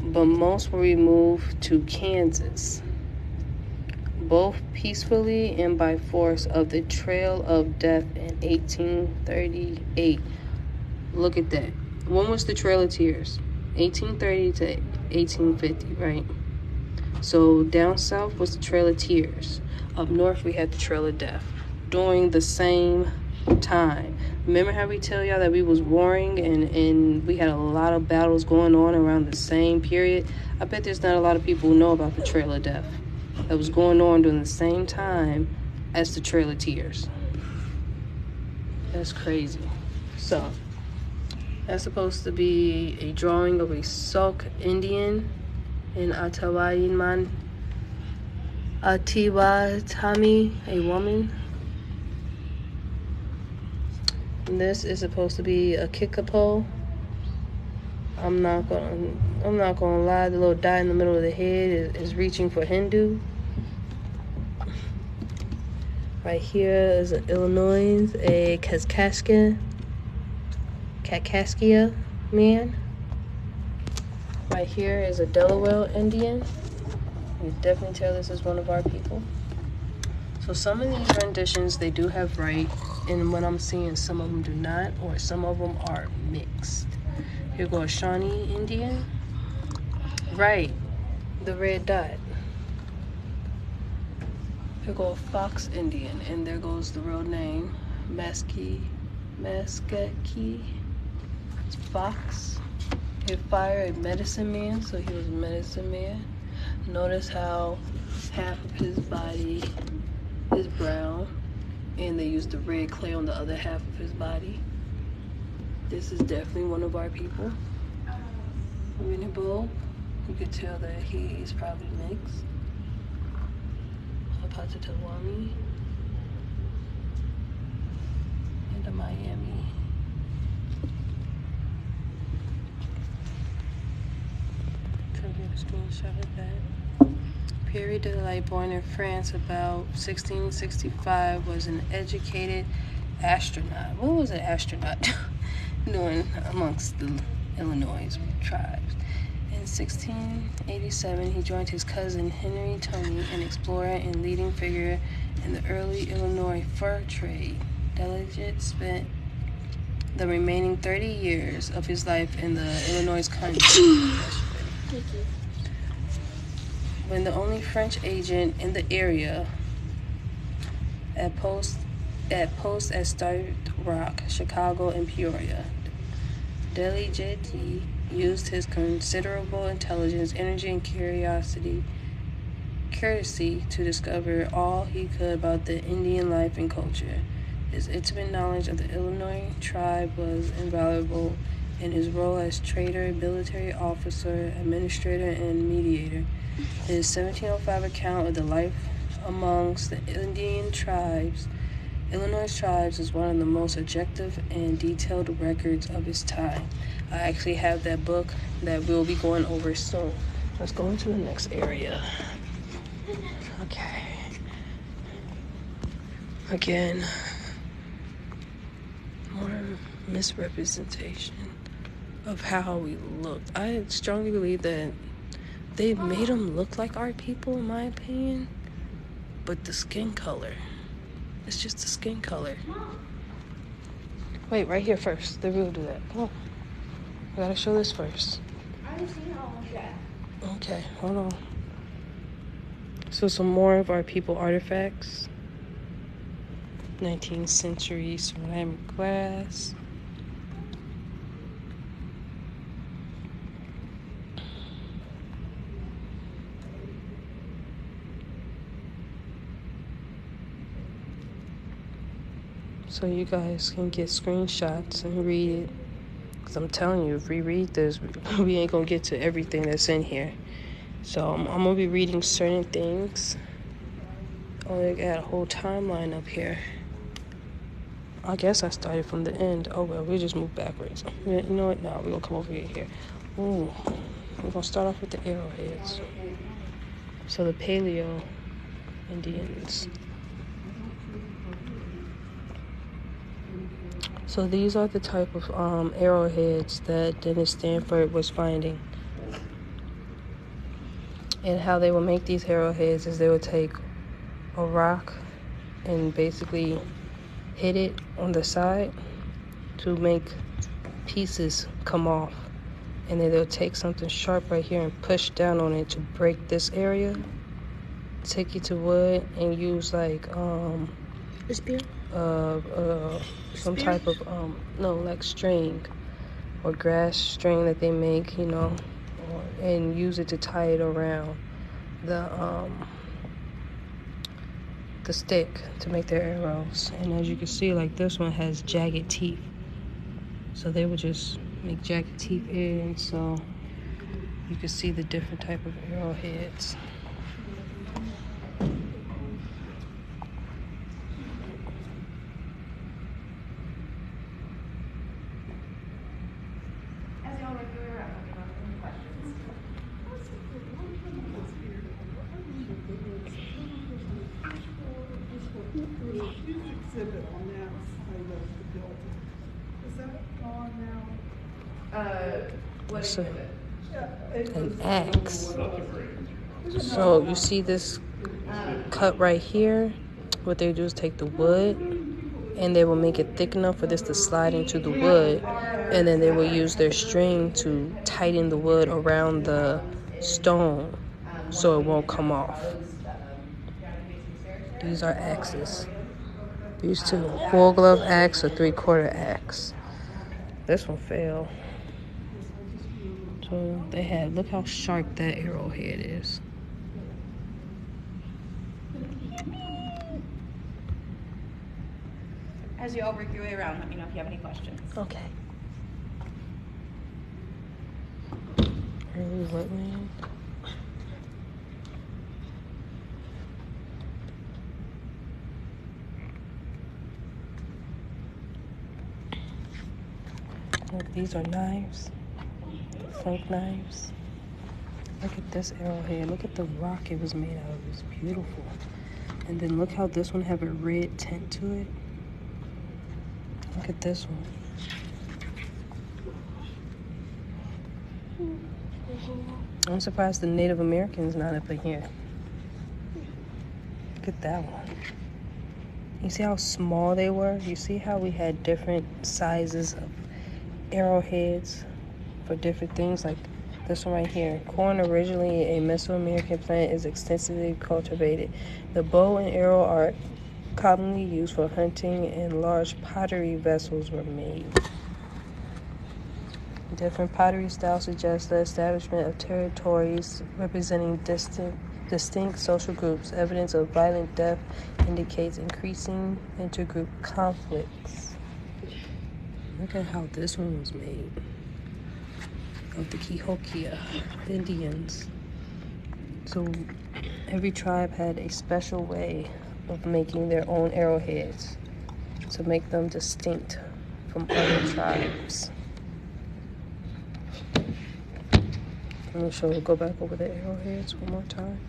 but most were removed to Kansas, both peacefully and by force of the Trail of Death in 1838. Look at that. When was the Trail of Tears? 1830 to 1850, right? So down south was the Trail of Tears. Up north we had the Trail of Death during the same time. Remember how we tell y'all that we was warring and we had a lot of battles going on around the same period? I bet there's not a lot of people who know about the Trail of Death that was going on during the same time as the Trail of Tears. That's crazy. So that's supposed to be a drawing of a Sauk Indian in Atawaiman Atiwatami, a woman. And this is supposed to be a Kickapoo. I'm not gonna lie, the little dot in the middle of the head is reaching for Hindu. Right here is an Illinois, a Kaskaskia man. Right here is a Delaware Indian. You can definitely tell this is one of our people. So some of these renditions, they do have right, and what I'm seeing, some of them do not, or some of them are mixed. Here goes Shawnee Indian. Right, the red dot. Here goes Fox Indian, and there goes the real name, Maskaki Fox. He fired a medicine man, so he was a medicine man. Notice how half of his body is brown, and they used the red clay on the other half of his body. This is definitely one of our people. Winnie Bull, you could tell that he's probably mixed. Apatatawami and a Miami. Try to get a screenshot of that. Pierre de Delay, born in France about 1665, was an educated astronaut. What was an astronaut doing amongst the Illinois tribes? In 1687, he joined his cousin Henry Toney, an explorer and leading figure in the early Illinois fur trade. Delegate spent the remaining 30 years of his life in the Illinois country. When the only French agent in the area at posts at Starved Rock, Chicago, and Peoria, Delegate used his considerable intelligence, energy, and courtesy to discover all he could about the Indian life and culture. His intimate knowledge of the Illinois tribe was invaluable in his role as trader, military officer, administrator, and mediator. His 1705 account of the life amongst the Indian tribes, Illinois tribes, is one of the most objective and detailed records of his time. I actually have that book that we'll be going over soon. Let's go into the next area. Okay. Again, more misrepresentation of how we look. I strongly believe that they made them look like our people, in my opinion, but the skin color, it's just the skin color. Wait, right here first. They will do that. Come on. I gotta show this first. I haven't seen how much yet. Okay, hold on. So some more of our people artifacts. 19th century ceramic glass. So you guys can get screenshots and read it. Because I'm telling you, if we read this, we ain't going to get to everything that's in here. So I'm going to be reading certain things. Oh, they got a whole timeline up here. I guess I started from the end. Oh, well, we just moved backwards. You know what? No, we're going to come over here. Ooh, we're going to start off with the arrowheads. So the Paleo Indians. So these are the type of arrowheads that Dennis Stanford was finding. And how they would make these arrowheads is they would take a rock and basically hit it on the side to make pieces come off. and then they'll take something sharp right here and push down on it to break this area. Take it to wood and use like A spear? some Spear? type of no, like string or grass string that they make, you know, and use it to tie it around the stick to make their arrows. And as you can see, like this one has jagged teeth, so they would just make jagged teeth in, so you can see the different type of arrowheads. Exhibit on that side of the building. Is that gone now? What so, It an was, axe. So you see this cut right here? What they do is take the wood and they will make it thick enough for this to slide into the wood, and then they will use their string to tighten the wood around the stone so it won't come off. These are axes. These two, full glove axe or 3/4 axe. This one fell. So they have, look how sharp that arrowhead is. As you all work your way around, let me know if you have any questions. Okay. Early wetland. Look, these are knives, flake knives. Look at this arrowhead. Look at the rock it was made out of. It's beautiful. And then look how this one have a red tint to it. Look at this one. I'm surprised the Native Americans not up in here. Look at that one. You see how small they were? You see how we had different sizes of arrowheads for different things? Like this one right here. Corn, originally a Mesoamerican plant, is extensively cultivated. The bow and arrow are commonly used for hunting, and large pottery vessels were made. Different pottery styles suggest the establishment of territories representing distinct social groups. Evidence of violent death indicates increasing intergroup conflicts. Look at how this one was made. Of the Cahokia Indians. So every tribe had a special way of making their own arrowheads to make them distinct from other tribes. I'm gonna go back over the arrowheads one more time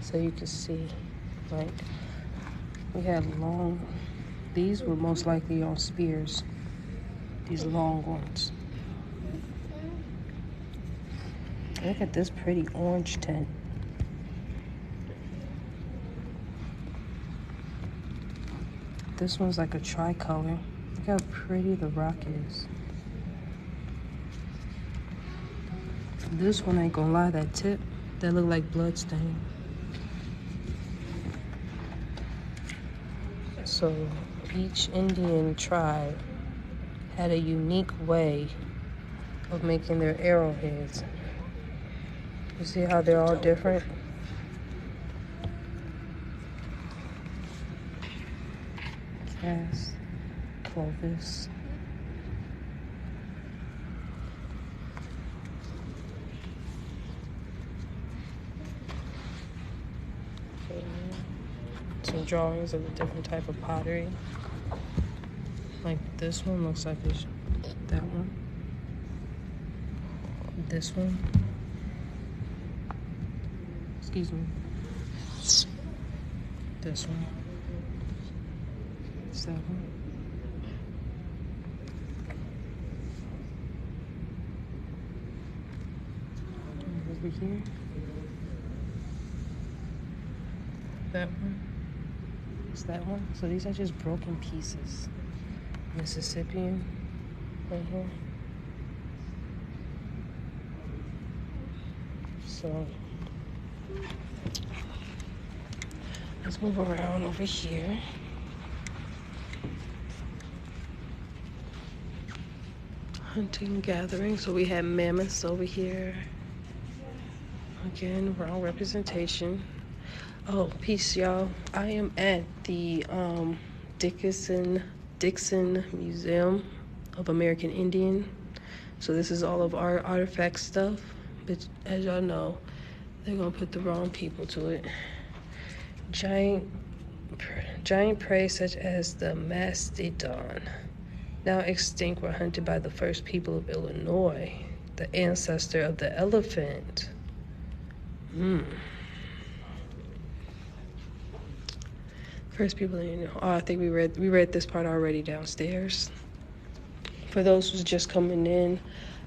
so you can see, like, we had long, these were most likely on spears, these long ones. Look at this pretty orange tint. This one's like a tricolor. Look how pretty the rock is. This one, ain't gonna lie, that tip, that look like blood stain. So each Indian tribe had a unique way of making their arrowheads. You see how they're all different? Cass, Clovis. Some drawings of a different type of pottery. Like this one looks like it's that one. This one. Excuse me. This one. It's that one. And over here. That one. It's that one. So these are just broken pieces. Mississippian. So let's move around over here. Hunting, gathering. So we had mammoths over here. Again, wrong representation. Oh, peace, y'all. I am at the Dickson Museum of American Indian. So this is all of our artifact stuff. But as y'all know, they're gonna put the wrong people to it. Giant prey such as the mastodon, now extinct, were hunted by the first people of Illinois, the ancestor of the elephant. First people in Illinois. Oh, I think we read this part already downstairs. For those who's just coming in,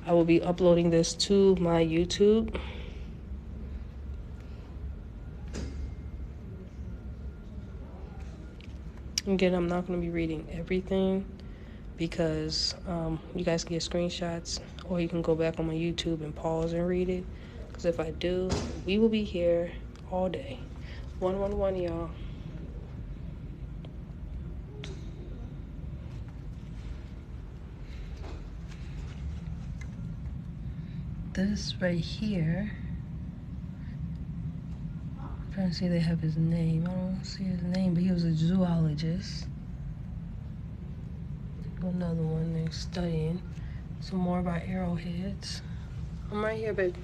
I will be uploading this to my YouTube. Again, I'm not going to be reading everything because you guys can get screenshots, or you can go back on my YouTube and pause and read it. Because if I do, we will be here all day. 111, y'all. This right here, I'm trying to see if they have his name. I don't see his name, but he was a zoologist. Another one they're studying. Some more about arrowheads. I'm right here, babe.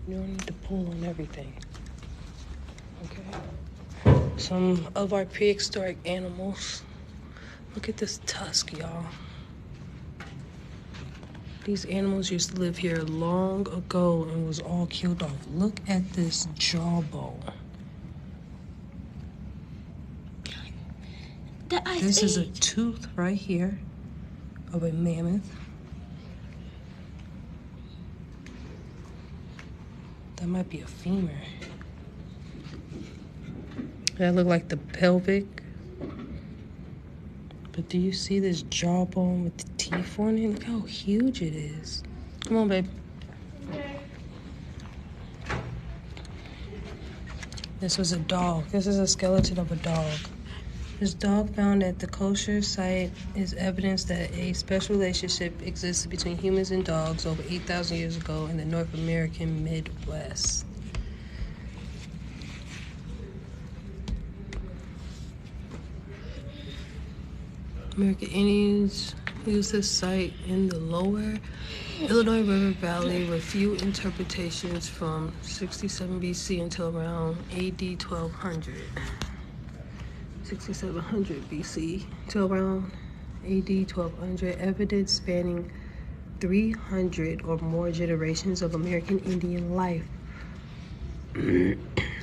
You don't need to pull on everything. Okay. Some of our prehistoric animals. Look at this tusk, y'all. These animals used to live here long ago and was all killed off. Look at this jawbone. This is a tooth right here of a mammoth. That might be a femur. That look like the pelvic. But do you see this jawbone with the teeth on it? Look how huge it is. Come on, babe. This was a dog. This is a skeleton of a dog. This dog found at the kosher site is evidence that a special relationship existed between humans and dogs over 8,000 years ago in the North American Midwest. American Indians used this site in the lower Illinois River Valley with few interpretations from 67 BC until around AD 1200. 6700 BC till around AD 1200. Evidence spanning 300 or more generations of American Indian life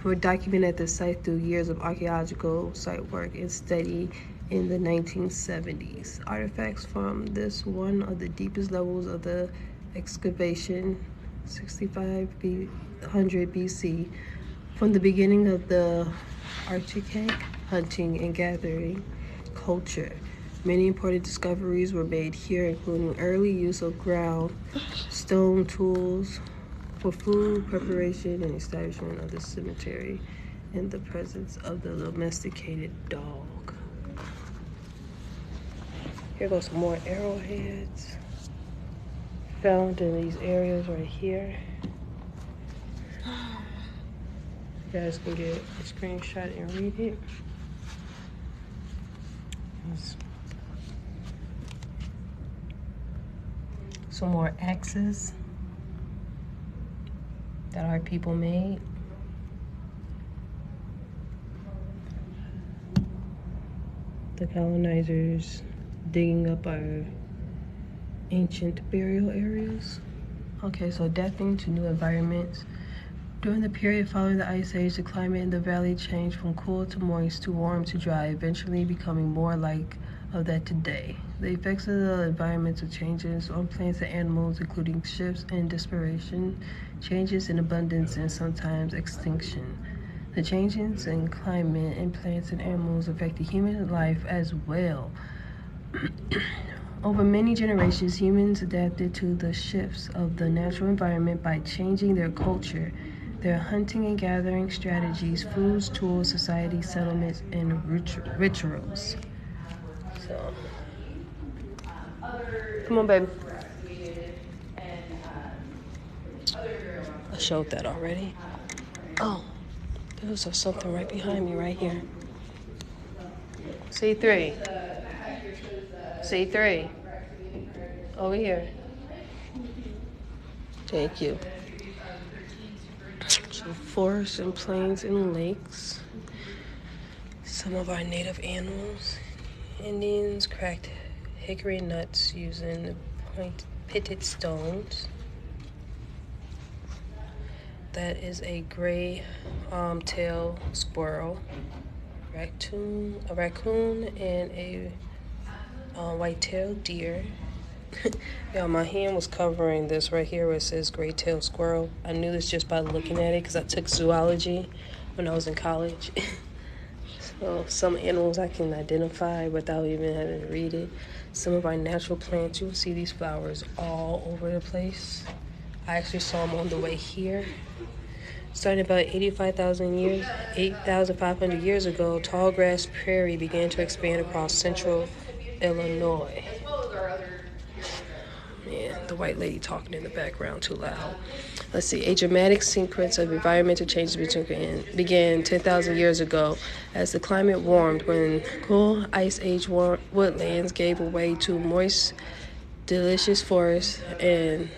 were documented at the site through years of archaeological site work and study in the 1970s. Artifacts from this one of the deepest levels of the excavation, 6500 BC, from the beginning of the Archaic hunting and gathering culture. Many important discoveries were made here, including early use of ground stone tools for food preparation and establishment of the cemetery in the presence of the domesticated dog. Here goes some more arrowheads found in these areas right here. You guys can get a screenshot and read it. Some more axes that our people made. The colonizers digging up our ancient burial areas. Okay, so adapting to new environments. During the period following the Ice Age, the climate in the valley changed from cool to moist to warm to dry, eventually becoming more like of that today. The effects of the environmental changes on plants and animals, including shifts in dispersion, changes in abundance, and sometimes extinction. The changes in climate in plants and animals affect human life as well. Over many generations, humans adapted to the shifts of the natural environment by changing their culture, their hunting and gathering strategies, foods, tools, society, settlements, and rituals. So, come on, baby. I showed that already. Oh, there was something right behind me, right here. C3. C3. Over here. Thank you. So forests and plains and lakes. Some of our native animals. Indians cracked hickory nuts using pitted stones. That is a gray tail squirrel, a raccoon, and a white-tailed deer. Yeah, my hand was covering this right here where it says gray-tailed squirrel. I knew this just by looking at it because I took zoology when I was in college. So some animals I can identify without even having to read it. Some of our natural plants, you will see these flowers all over the place. I actually saw them on the way here. Starting about 8,500 years ago, tall grass prairie began to expand across central Illinois. Man, the white lady talking in the background too loud. Let's see. A dramatic sequence of environmental changes began 10,000 years ago as the climate warmed when cool ice age woodlands gave way to moist, delicious forests and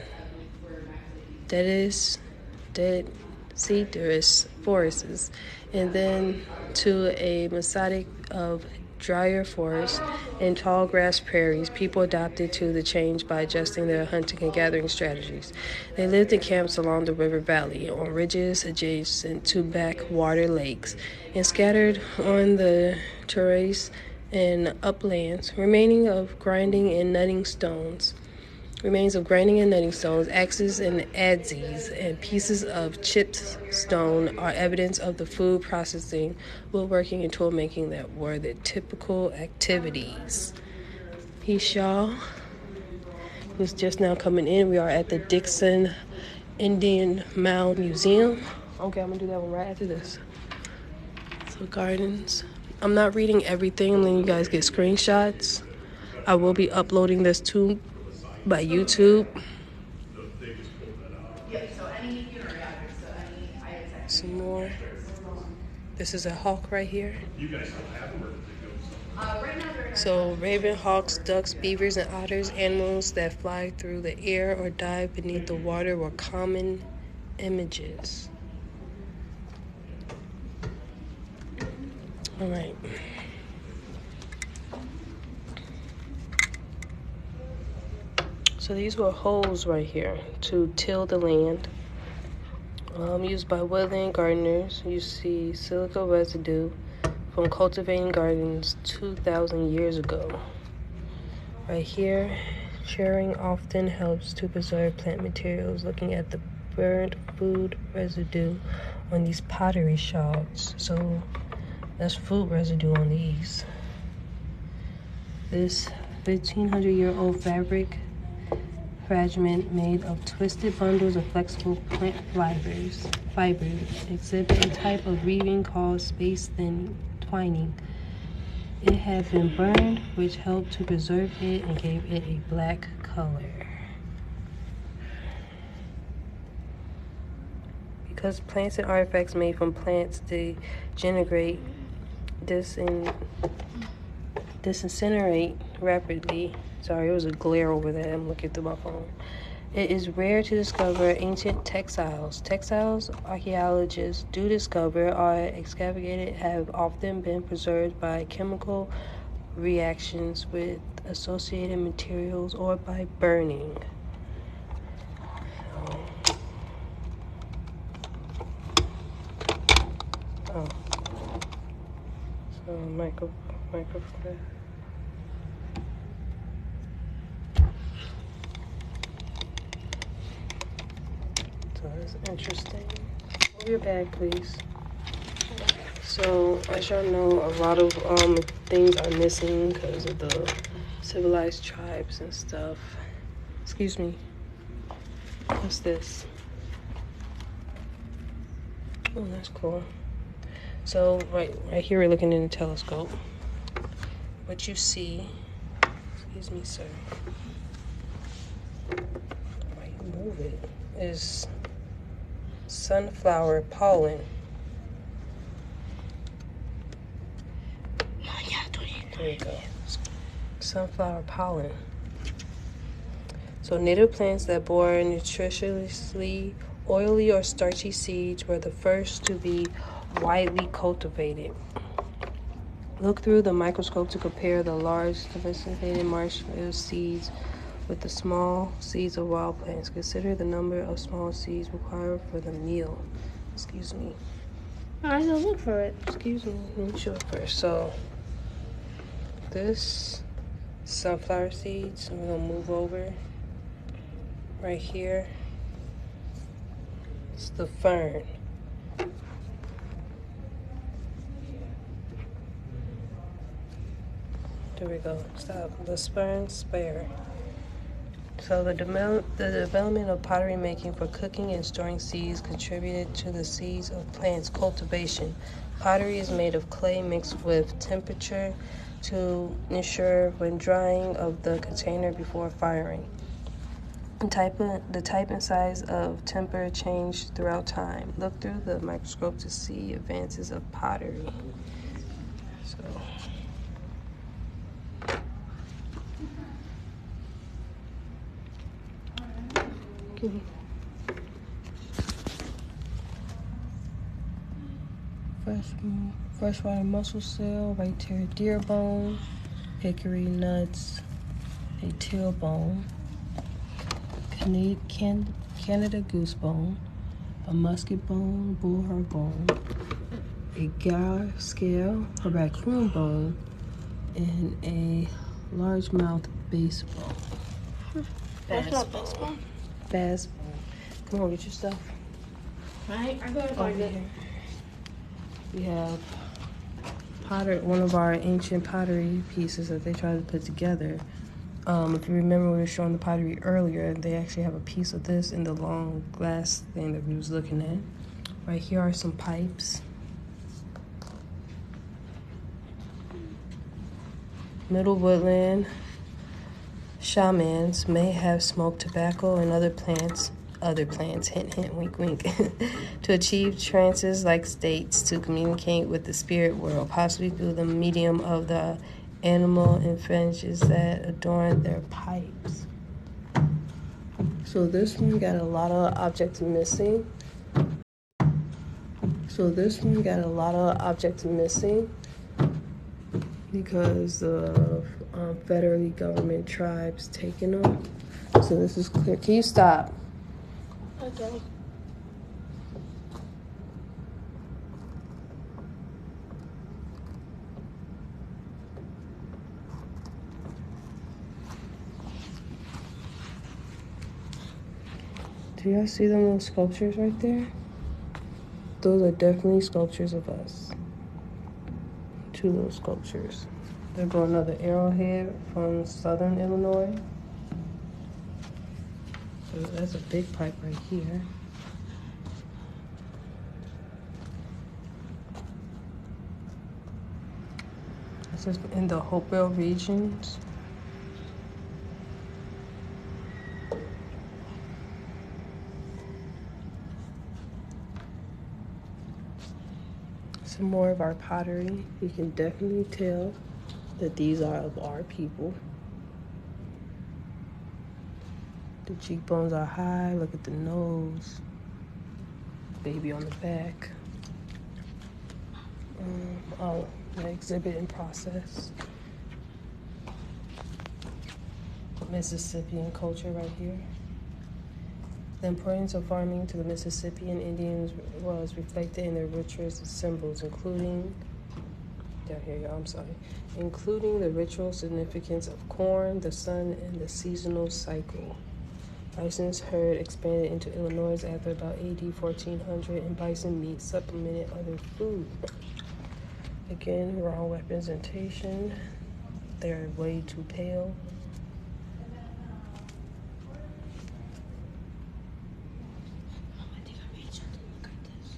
deciduous forests, and then to a mosaic of drier forests and tall grass prairies. People adapted to the change by adjusting their hunting and gathering strategies. They lived in camps along the river valley, on ridges adjacent to backwater lakes, and scattered on the terrace and uplands, remains of grinding and nutting stones, axes and adzes, and pieces of chipped stone are evidence of the food processing, woodworking, and tool making that were the typical activities. Shaw, who's just now coming in. We are at the Dickson Indian Mound Museum. Okay, I'm gonna do that one right after this. So gardens. I'm not reading everything. I'm letting you guys get screenshots. I will be uploading this to by YouTube. Some more. This is a hawk right here. So raven, hawks, ducks, beavers, and otters, animals that fly through the air or dive beneath the water, were common images. All right. So these were hoes right here to till the land, used by woodland gardeners. You see silica residue from cultivating gardens 2,000 years ago. Right here, sharing often helps to preserve plant materials. Looking at the burnt food residue on these pottery shards. So that's food residue on these. This 1,500-year-old fabric fragment made of twisted bundles of flexible plant fibers exhibit a type of weaving called space-thin twining. It had been burned, which helped to preserve it and gave it a black color. Because plants and artifacts made from plants disintegrate rapidly. Sorry, it was a glare over there. I'm looking through my phone. It is rare to discover ancient textiles. Textiles archaeologists do discover are excavated have often been preserved by chemical reactions with associated materials or by burning. So microphone. Interesting. Move your bag, please. So, as y'all know, a lot of things are missing because of the civilized tribes and stuff. Excuse me. What's this? Oh, that's cool. So, right here, we're looking in the telescope. What you see, excuse me, sir. Why you move it? Is sunflower pollen. There you go. Sunflower pollen. So native plants that bore nutritiously oily or starchy seeds were the first to be widely cultivated. Look through the microscope to compare the large sophisticated marshmallow seeds with the small seeds of wild plants. Consider the number of small seeds required for the meal. Excuse me. I go look for it. Excuse me. Let me show it first. So this sunflower seeds, I'm gonna move over right here. It's the fern. There we go. Stop. The fern spare. So the development of pottery making for cooking and storing seeds contributed to the seeds of plants cultivation. Pottery is made of clay mixed with temperature to ensure when drying of the container before firing. The type and size of temper change throughout time. Look through the microscope to see advances of pottery. So. Freshwater mussel shell, white-tailed deer bone, hickory nuts, a tailbone, Canada goose bone, a musket bone, bullheart bone, a gar scale, a raccoon bone, and a largemouth bass bone. Bass bone. Bass bone. Come on, get your stuff. Right, I'm gonna find it. We have one of our ancient pottery pieces that they tried to put together. If you remember, we were showing the pottery earlier. They actually have a piece of this in the long glass thing that we was looking at. Right here are some pipes. Middle woodland shamans may have smoked tobacco and other plants, hint, hint, wink, wink, to achieve trances-like states to communicate with the spirit world, possibly through the medium of the animal and fringes that adorn their pipes. So this one got a lot of objects missing. Because of federally government tribes taking them. So this is clear. Can you stop? Okay. Do y'all see them little sculptures right there? Those are definitely sculptures of us. Two little sculptures. There go another arrowhead from southern Illinois. So that's a big pipe right here. This is in the Hopewell regions. Some more of our pottery. You can definitely tell that these are of our people. The cheekbones are high. Look at the nose. Baby on the back. The exhibit in process. Mississippian culture right here. The importance of farming to the Mississippian Indians was reflected in their rituals and symbols, including the ritual significance of corn, the sun, and the seasonal cycle. Bison's herd expanded into Illinois after about AD 1400, and bison meat supplemented other food. Again, wrong representation. They're way too pale. I think I made something look like this.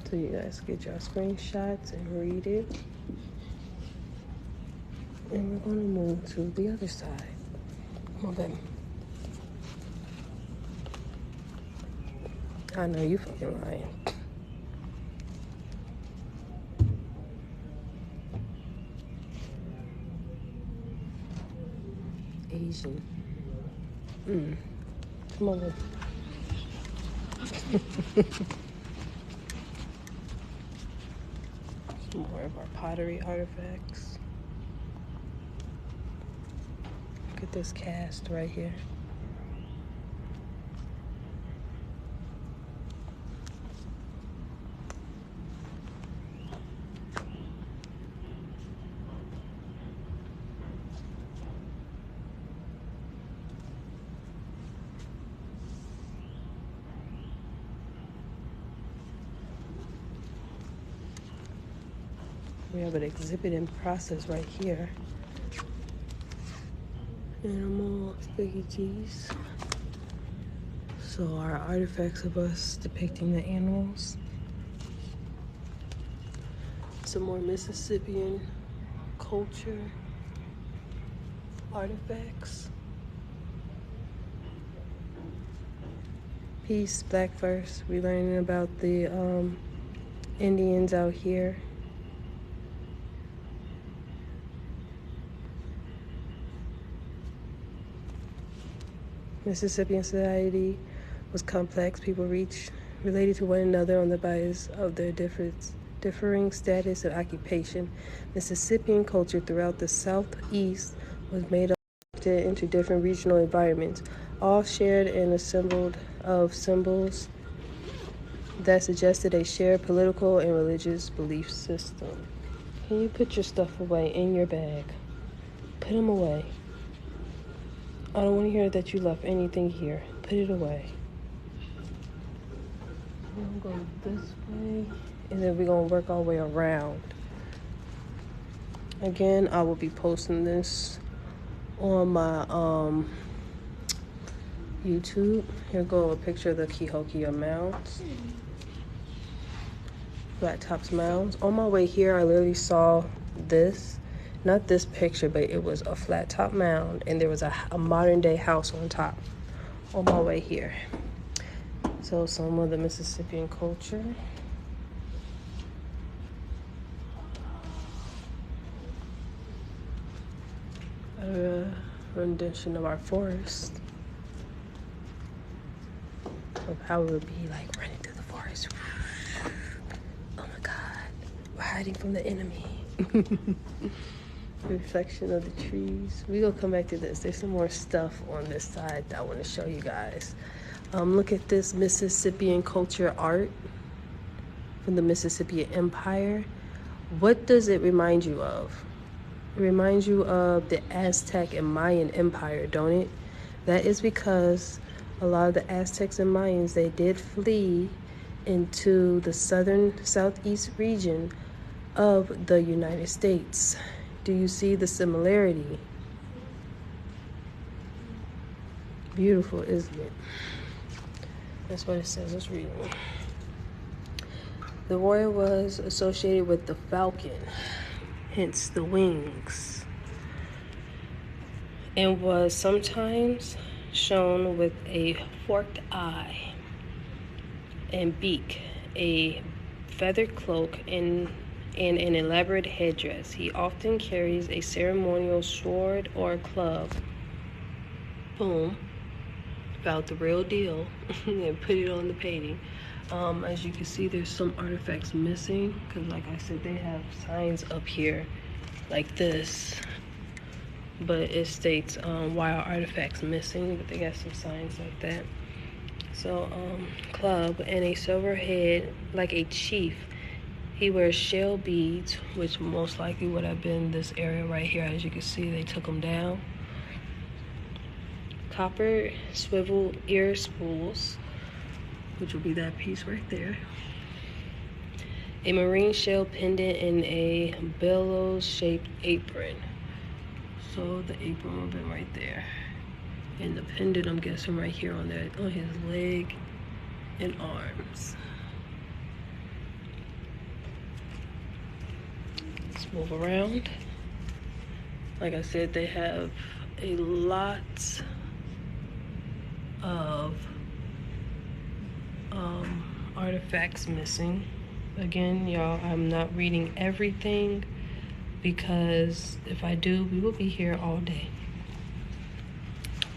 So you guys get your screenshots and read it. And we're gonna move to the other side. Come on, baby. I know you fucking lying. Asian. Come on, baby. Some more of our pottery artifacts. Look at this cast right here. We have an exhibit in process right here. Animal figurines. So our artifacts of us depicting the animals. Some more Mississippian culture artifacts. Peace, Black First. We learning about the Indians out here. Mississippian society was complex. People related to one another on the basis of their differing status and occupation. Mississippian culture throughout the Southeast was made up into different regional environments, all shared and assembled of symbols that suggested a shared political and religious belief system. Can you put your stuff away in your bag? Put them away. I don't want to hear that you left anything here. Put it away. We're going to go this way, and then we're going to work our way around. Again, I will be posting this on my YouTube. Here go a picture of the Cahokia Mounds. Flat Tops Mounds. On my way here, I literally saw this. Not this picture, but it was a flat top mound, and there was a modern day house on top on my way here. So some of the Mississippian culture. A rendition of our forest. Of how it would be like running through the forest. Oh my God, we're hiding from the enemy. Reflection of the trees. We gonna come back to this. There's some more stuff on this side that I want to show you guys. Look at this Mississippian culture art from the Mississippi Empire. What does it remind you of? It reminds you of the Aztec and Mayan Empire, don't it? That is because a lot of the Aztecs and Mayans, they did flee into the southeast region of the United States. Do you see the similarity? Beautiful, isn't it? That's what it says. Let's read it. The warrior was associated with the falcon, hence the wings, and was sometimes shown with a forked eye and beak, a feathered cloak, and an elaborate headdress. He often carries a ceremonial sword or club. Boom. About the real deal. And put it on the painting. As you can see, there's some artifacts missing, because like I said, they have signs up here like this, but it states why are artifacts missing, but they got some signs like that. So club and a silver head like a chief. He wears shell beads, which most likely would have been this area right here. As you can see, they took them down. copper swivel ear spools, which will be that piece right there, a marine shell pendant, and a bellows-shaped apron. So the apron will be right there. And the pendant, I'm guessing, right here on his leg and arms. Let's move around. Like I said, they have a lot of artifacts missing. Again, y'all, I'm not reading everything because if I do, we will be here all day.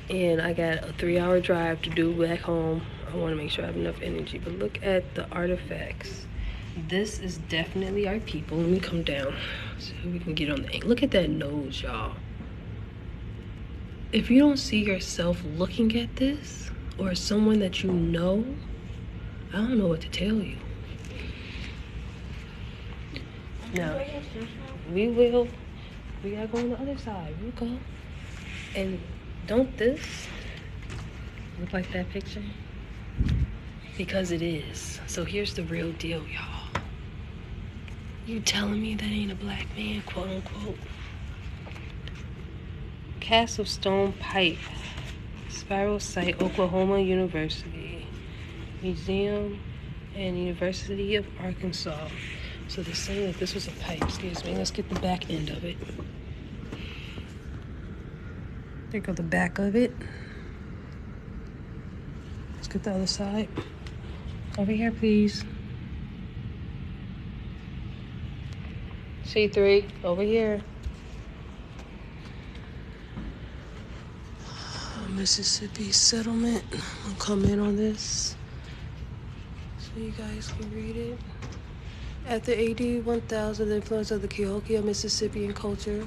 And I got a 3-hour drive to do back home. I want to make sure I have enough energy. But look at the artifacts. This is definitely our people. Let me come down so we can get on the angle. Look at that nose, y'all. If you don't see yourself looking at this, or someone that you know, I don't know what to tell you. Now, we gotta go on the other side. We'll go. And don't this look like that picture? Because it is. So here's the real deal, y'all. You telling me that ain't a black man, quote unquote? Cast of stone pipe, spiral site, Oklahoma University Museum and University of Arkansas. So they're saying that this was a pipe. Excuse me. Let's get the back end of it. There go the back of it. Let's get the other side. Over here, please. C3, over here. Mississippi settlement. I'll come in on this so you guys can read it. After AD 1000, the influence of the Cahokia Mississippian culture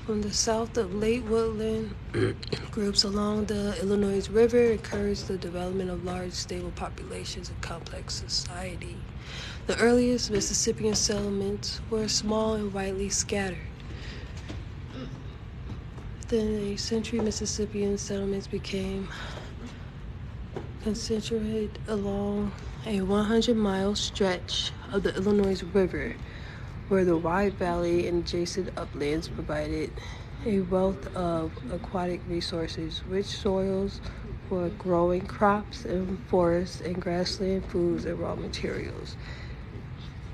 from the south of late woodland groups along the Illinois River encouraged the development of large, stable populations and complex society. The earliest Mississippian settlements were small and widely scattered. Within a century, Mississippian settlements became concentrated along a 100-mile stretch of the Illinois River, where the wide valley and adjacent uplands provided a wealth of aquatic resources, rich soils for growing crops and forests, and grassland foods and raw materials.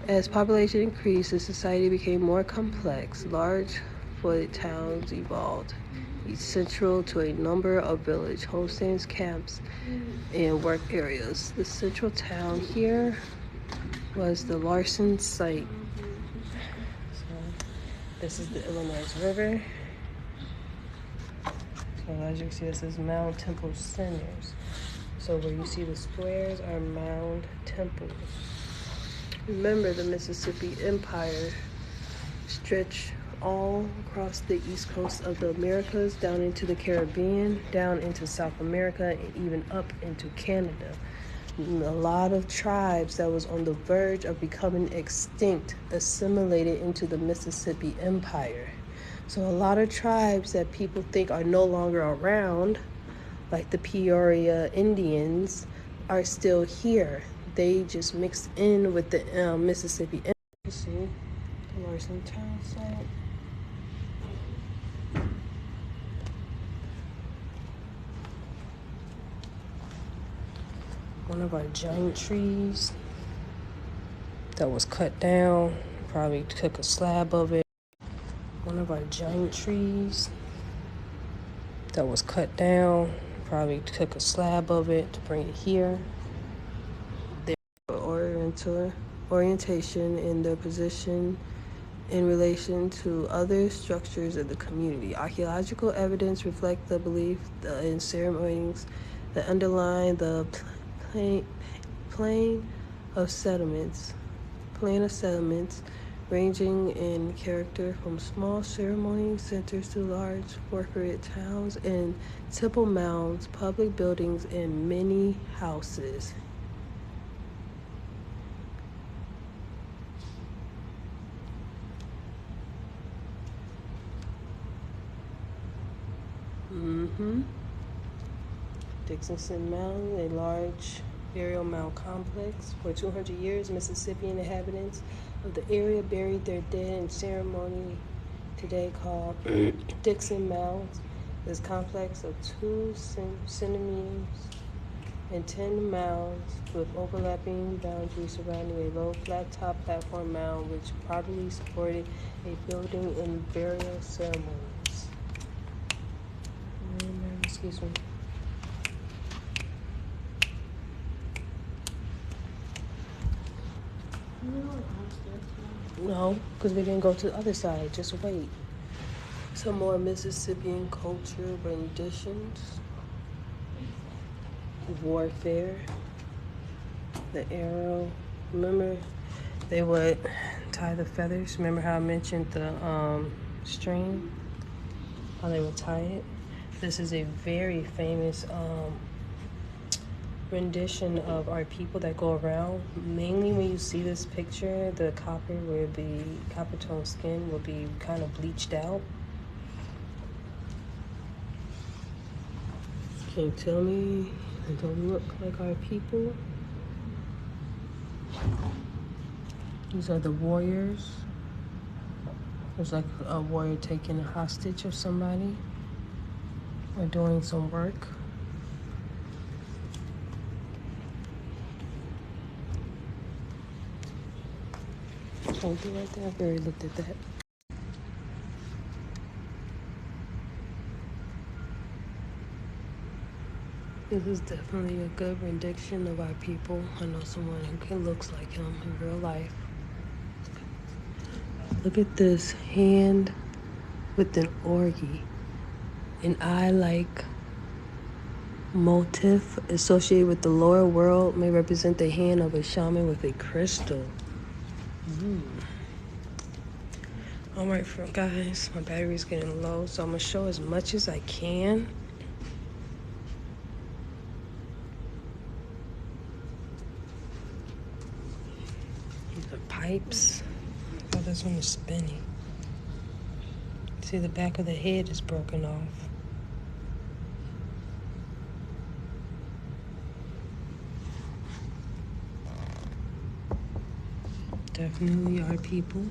As population increased, the society became more complex. Large footed towns evolved, each central to a number of village homesteads, camps, and work areas. The central town here was the Larson site. So this is the Illinois River. So as you can see, this is Mound Temple Centers. So where you see the squares are Mound Temples. Remember, the Mississippi Empire stretched all across the east coast of the Americas, down into the Caribbean, down into South America, and even up into Canada. And a lot of tribes that was on the verge of becoming extinct assimilated into the Mississippi Empire. So a lot of tribes that people think are no longer around, like the Peoria Indians, are still here. They just mixed in with the Mississippi Empire. You see the Larson Town site. One of our giant trees that was cut down, probably took a slab of it. One of our giant trees that was cut down, probably took a slab of it to bring it here. Their orientation and their position in relation to other structures in the community. Archaeological evidence reflect the belief in ceremonies that underlie the plane of settlements, ranging in character from small ceremony centers to large corporate towns and temple mounds, public buildings, and many houses. Dickson Mound, a large burial mound complex. For 200 years, Mississippi inhabitants of the area buried their dead in ceremony today called Dickson Mounds. This complex of 2 centimeters and 10 mounds with overlapping boundaries surrounding a low flat-top platform mound which probably supported a building in burial ceremonies. Excuse me. No, because we didn't go to the other side. Just wait. Some more Mississippian culture renditions. Warfare. The arrow. Remember, they would tie the feathers. Remember how I mentioned the string? How they would tie it? This is a very famous rendition of our people that go around. Mainly when you see this picture, the copper will be, copper tone skin will be kind of bleached out. Can't tell me it don't look like our people. These are the warriors. There's like a warrior taking a hostage of somebody or doing some work. Something right there. I've already looked at that. This is definitely a good rendition of our people. I know someone who looks like him in real life. Look at this hand with an orgy. An eye-like motif associated with the lower world may represent the hand of a shaman with a crystal. All right, guys, my battery's getting low, so I'm gonna show as much as I can. These are pipes. Oh, this one is spinning. See, the back of the head is broken off. Definitely our people.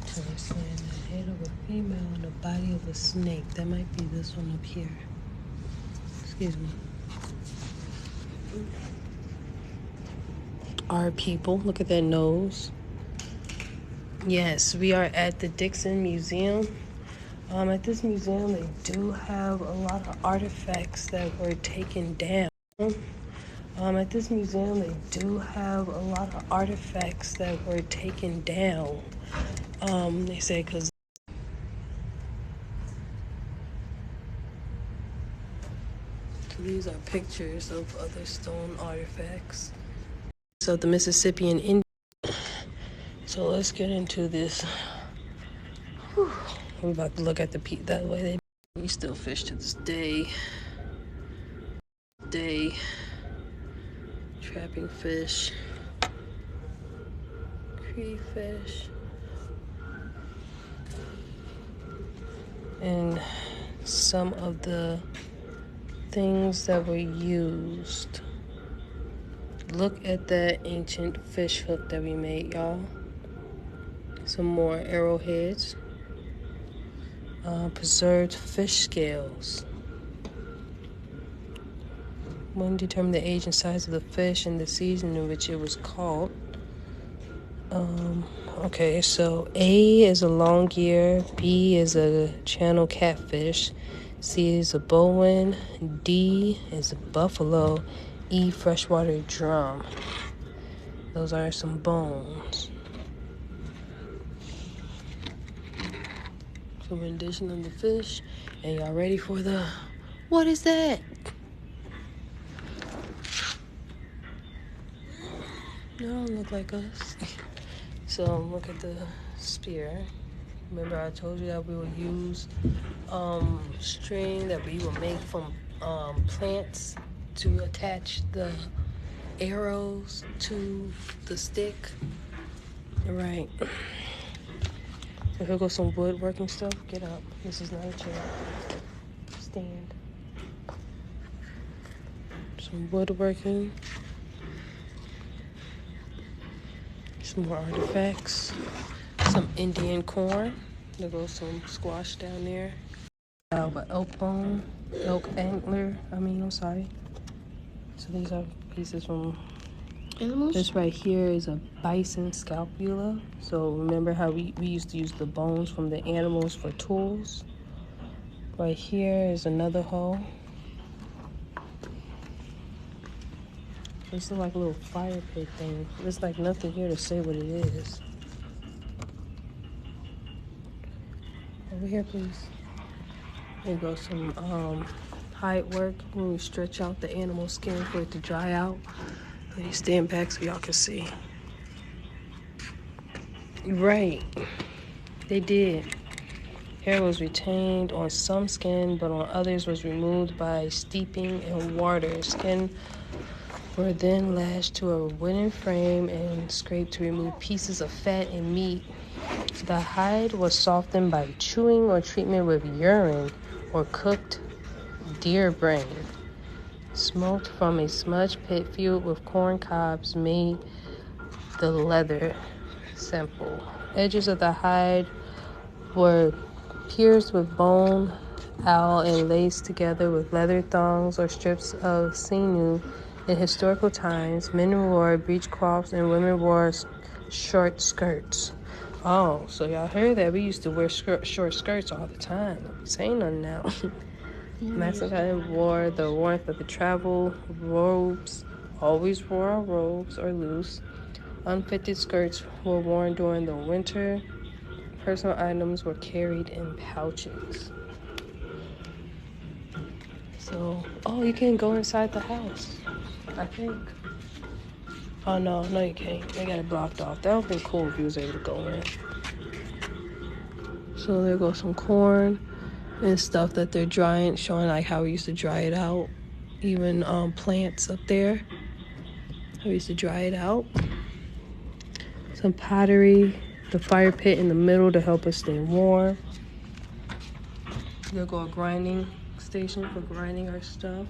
So we're seeing the head of a female and the body of a snake. That might be this one up here. Excuse me. Our people. Look at that nose. Yes, we are at the Dickson Museum. At this museum, they do have a lot of artifacts that were taken down. At this museum, they do have a lot of artifacts that were taken down. They say because these are pictures of other stone artifacts. So the Mississippian Indian. So let's get into this. Whew. We're about to look at the that way. We still fish to this day. Trapping fish, crayfish, and some of the things that were used. Look at that ancient fish hook that we made, y'all. Some more arrowheads. Preserved fish scales. One determined the age and size of the fish and the season in which it was caught. Okay, so A is a long ear, B is a channel catfish, C is a bowen, D is a buffalo, E freshwater drum. Those are some bones. So rendition of the fish, and y'all ready for the, what is that? They don't look like us. So look at the spear. Remember I told you that we would use string that we would make from plants to attach the arrows to the stick. Right. So here goes some woodworking stuff. Get up. This is not a chair. Stand. Some woodworking. Some more artifacts. Some Indian corn. There goes some squash down there. Elk bone, elk antler. I'm sorry. So these are pieces from Animals? this right here is a bison scapula. So remember how we used to use the bones from the animals for tools? Right here is another hole. This is like a little fire pit thing. There's like nothing here to say what it is. Over here, please. There goes some hide work when we stretch out the animal skin for it to dry out. Let me stand back so y'all can see. Right. They did. Hair was retained on some skin, but on others was removed by steeping in water. Skin were then lashed to a wooden frame and scraped to remove pieces of fat and meat. The hide was softened by chewing or treatment with urine or cooked deer brain. Smoked from a smudge pit filled with corn cobs made the leather simple. Edges of the hide were pierced with bone, owl, and laced together with leather thongs or strips of sinew. In historical times, men wore breechcloths and women wore short skirts. Oh, so y'all heard that? We used to wear short skirts all the time. Don't be saying nothing now. Mexican wore the warmth of the travel robes, always wore robes or loose. Unfitted skirts were worn during the winter. Personal items were carried in pouches. So, oh, you can go inside the house, I think. Oh, no, you can't. They got it blocked off. That would have been cool if you was able to go in. So there goes some corn and stuff that they're drying, showing like how we used to dry it out. Even plants up there. We used to dry it out. Some pottery, the fire pit in the middle to help us stay warm. There go a grinding station for grinding our stuff.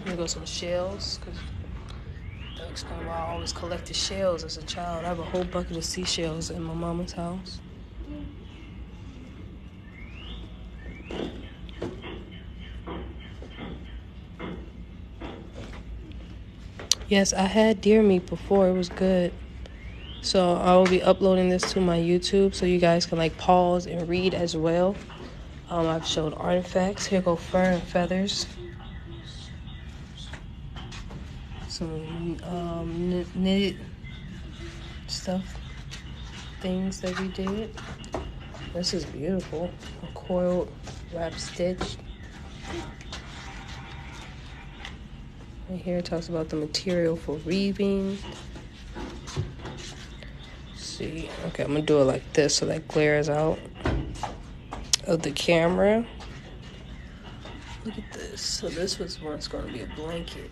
There go some shells, because that's kind of why I always collected shells as a child. I have a whole bucket of seashells in my mama's house. Yes, I had deer meat before. It was good. So I will be uploading this to my YouTube so you guys can like pause and read as well. I've showed artifacts. Here go fur and feathers. Some knitted stuff, things that we did. This is beautiful. A coiled wrap stitch. And here it talks about the material for weaving. Let's see. Okay, I'm gonna do it like this so that glares out of the camera. Look at this. So this was once gonna be a blanket.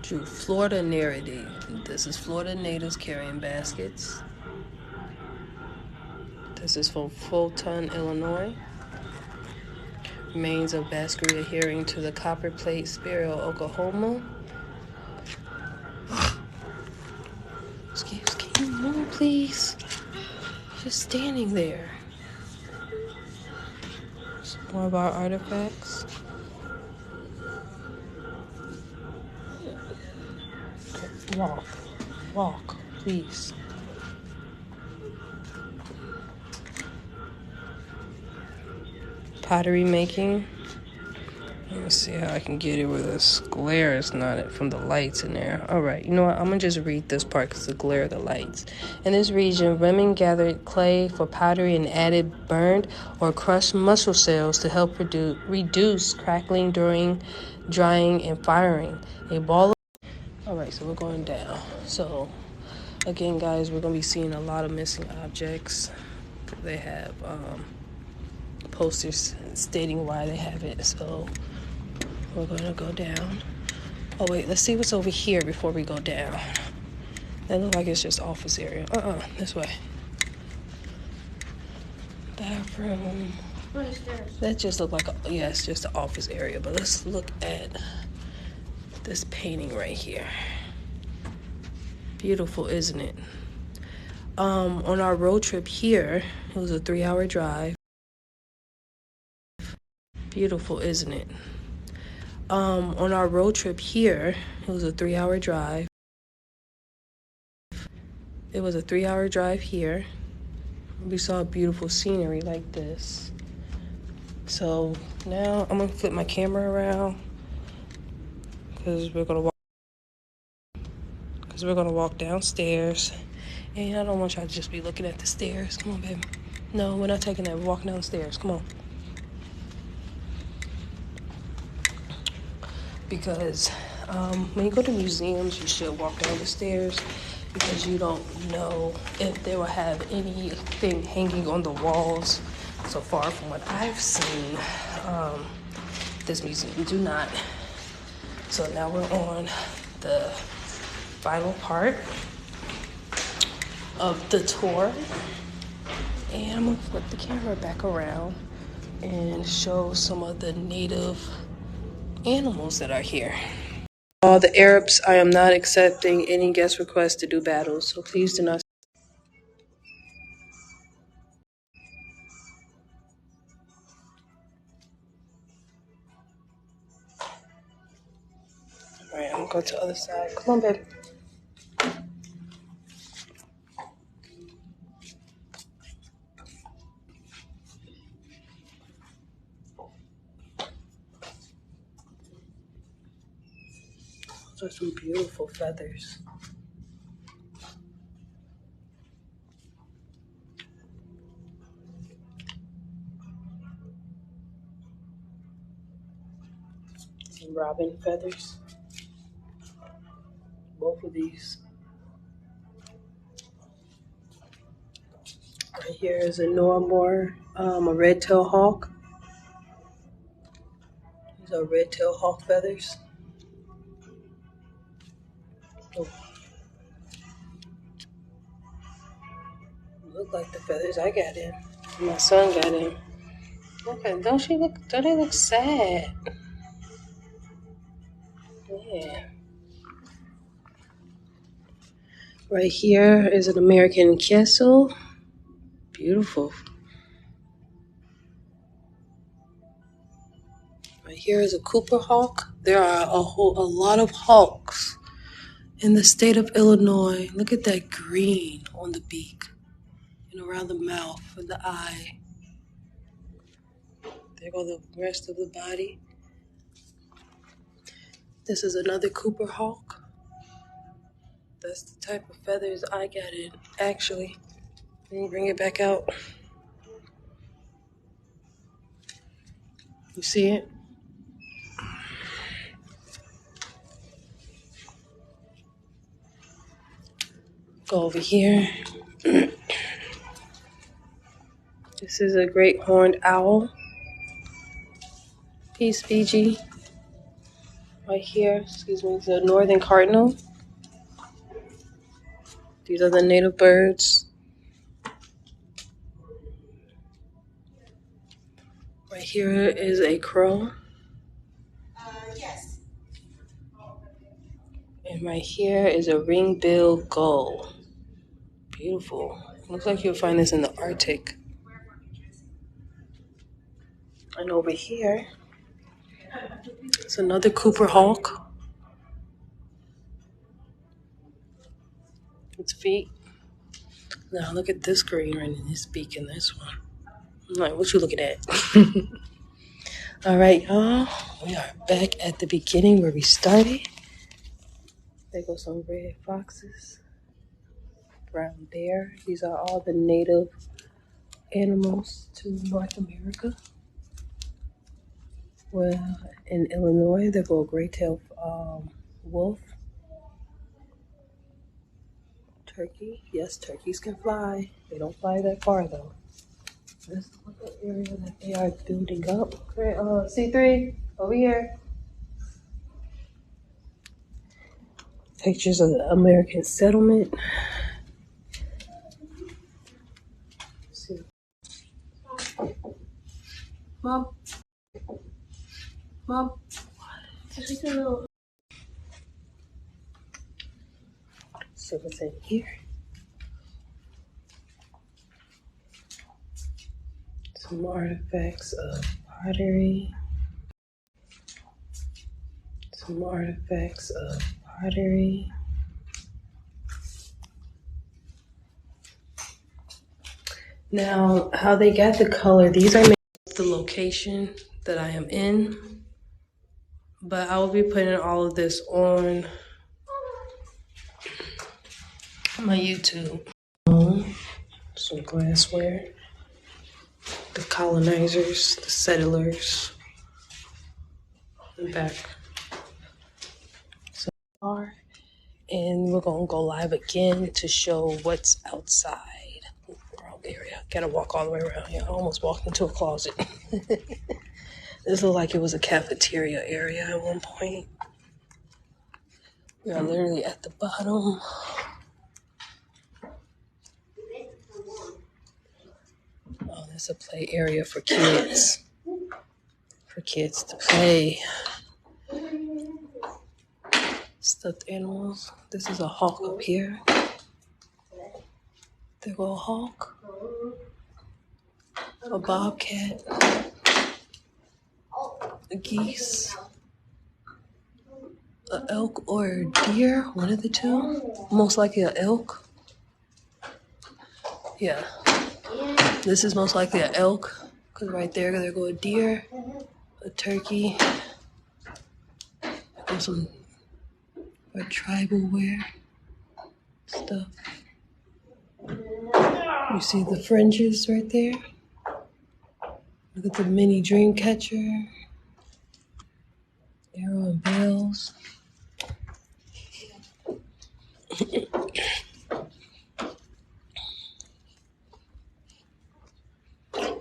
Drew Florida narrative. This is Florida natives carrying baskets. This is from Fulton, Illinois. Remains of basket adhering to the copper plate spiral, Oklahoma. Excuse, can you move, please? Just standing there. Some more of our artifacts. Walk, please. Pottery making. Let me see how I can get it where the glare is not from the lights in there. All right, you know what? I'm gonna just read this part because the glare of the lights. In this region, women gathered clay for pottery and added burned or crushed mussel shells to help reduce crackling during drying, and firing. A ball of... Alright, so we're going down. So, again, guys, we're going to be seeing a lot of missing objects. They have posters stating why they have it. So, we're going to go down. Oh, wait, let's see what's over here before we go down. That looks like it's just office area. This way. Bathroom. That just looked like it's just the office area. But let's look at this painting right here. Beautiful, isn't it? On our road trip here, it was a 3-hour drive. Beautiful, isn't it? On our road trip here, it was a 3-hour drive. It was a 3-hour drive here. We saw beautiful scenery like this. So now I'm gonna flip my camera around because we're gonna walk downstairs, and I don't want y'all to just be looking at the stairs. Come on, baby. No, we're not taking that. We're walking downstairs. Come on. Because when you go to museums, you should walk down the stairs because you don't know if they will have anything hanging on the walls. So far from what I've seen, this museum do not. So now we're on the final part of the tour, and I'm gonna flip the camera back around and show some of the native animals that are here. All the Arabs, I am not accepting any guest requests to do battles, so please do not. All right, I'm gonna go to the other side. Come on, baby. Those are some beautiful feathers. Some robin feathers. Both of these. Right here is a Normore, a red-tailed hawk. These are red-tailed hawk feathers. Oh. Look like the feathers I got in. My son got in. Okay, don't they look sad? Yeah. Right here is an American Kessel. Beautiful. Right here is a Cooper hawk. There are a lot of hawks in the state of Illinois. Look at that green on the beak and around the mouth and the eye. There go the rest of the body. This is another Cooper hawk. That's the type of feathers I got in, actually. Let me bring it back out. You see it? Go over here. This is a great horned owl. Peace, Fiji. Right here, excuse me, the northern cardinal. These are the native birds. Right here is a crow. Yes. And right here is a ring-billed gull. Beautiful. Looks like you'll find this in the Arctic. And over here is another Cooper hawk. Its feet. Now look at this green right in his beak in this one. I'm like, what you looking at? All right, y'all. We are back at the beginning where we started. There go some red foxes. Brown bear. These are all the native animals to North America. Well, in Illinois, they go great-tailed wolf, turkey. Yes, turkeys can fly. They don't fly that far though. This is what the area that they are building up. Okay, C3, over here. Pictures of the American settlement. See. Mom, Mom. Just a little. See what's in here. Some artifacts of pottery. Some artifacts of pottery. Now, how they got the color, these are the location that I am in, but I will be putting all of this on my YouTube. Some glassware, the colonizers, the settlers, and back. So far, and we're gonna go live again to show what's outside. Wrong area. Gotta walk all the way around here. I almost walked into a closet. This looked like it was a cafeteria area at one point. We are literally at the bottom. Oh, there's a play area for kids. For kids to play. Stuffed animals. This is a hawk up here. There go a hawk. A bobcat. A geese. An elk or a deer. One of the two. Most likely an elk. Yeah. This is most likely an elk. Because right there go a deer. A turkey. There's some tribal wear stuff. You see the fringes right there? Look at the mini dream catcher. Arrow and bells.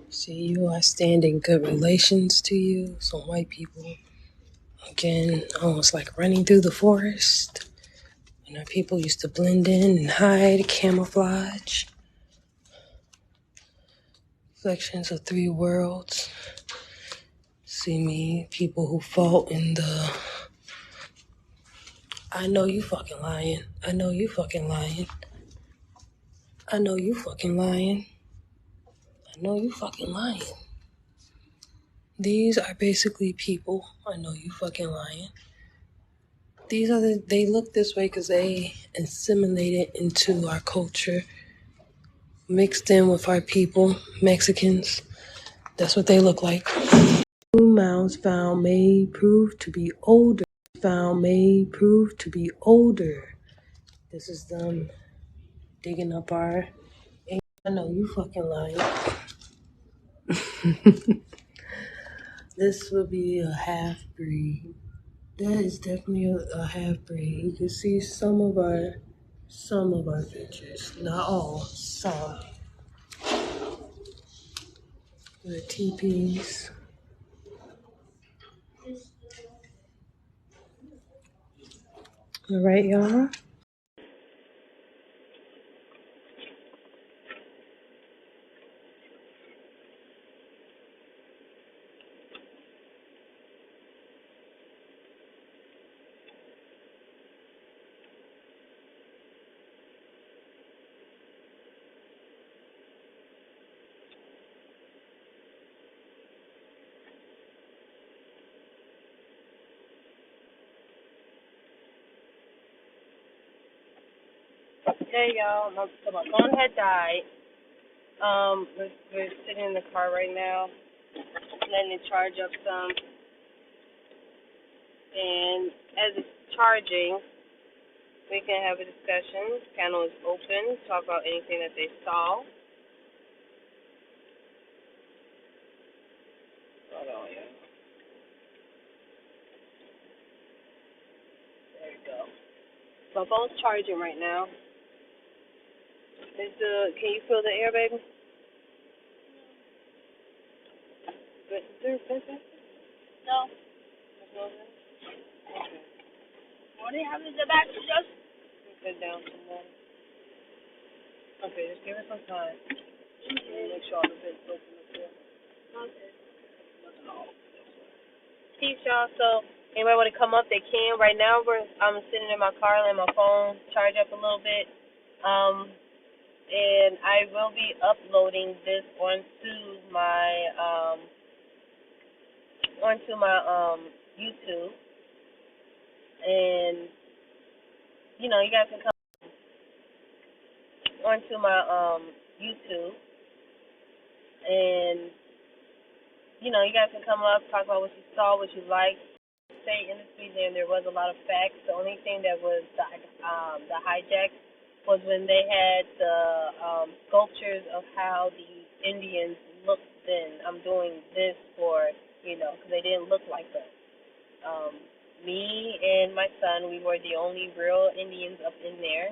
See, you are stand in good relations to you. Some white people, again, almost like running through the forest. You know, people used to blend in and hide, camouflage. Reflections of three worlds. See me, people who fought in the I know you fucking lying. I know you fucking lying. I know you fucking lying. I know you fucking lying. These are basically people. I know you fucking lying. These are they look this way because they assimilated into our culture, mixed in with our people, Mexicans. That's what they look like. Mounds found may prove to be older. Found may prove to be older. This is them digging up our. I know you fucking lying. This will be a half breed. That is definitely a half breed. You can see some of our features, not all, some. The teepees. All right, y'all. Hey y'all, so my phone had died. We're sitting in the car right now, letting it charge up some. And as it's charging, we can have a discussion. Panel is open. Talk about anything that they saw. Hold on, yeah. My phone's charging right now. Can you feel the air, baby? Is there a vent back? No. There's no vent? Okay. What do you have in the back? Just Sit down some more. Okay, just give it some time. Make sure all the vents open up there. okay. Peace, y'all. So, anybody want to come up, they can. Right now, I'm sitting in my car, letting my phone charge up a little bit. And I will be uploading this onto my YouTube. And you guys can come onto my YouTube, and you guys can come up, talk about what you saw, what you liked. Say in this museum there was a lot of facts. The only thing that was the hijack was when they had the sculptures of how the Indians looked then. I'm doing this for because they didn't look like us. Me and my son, we were the only real Indians up in there.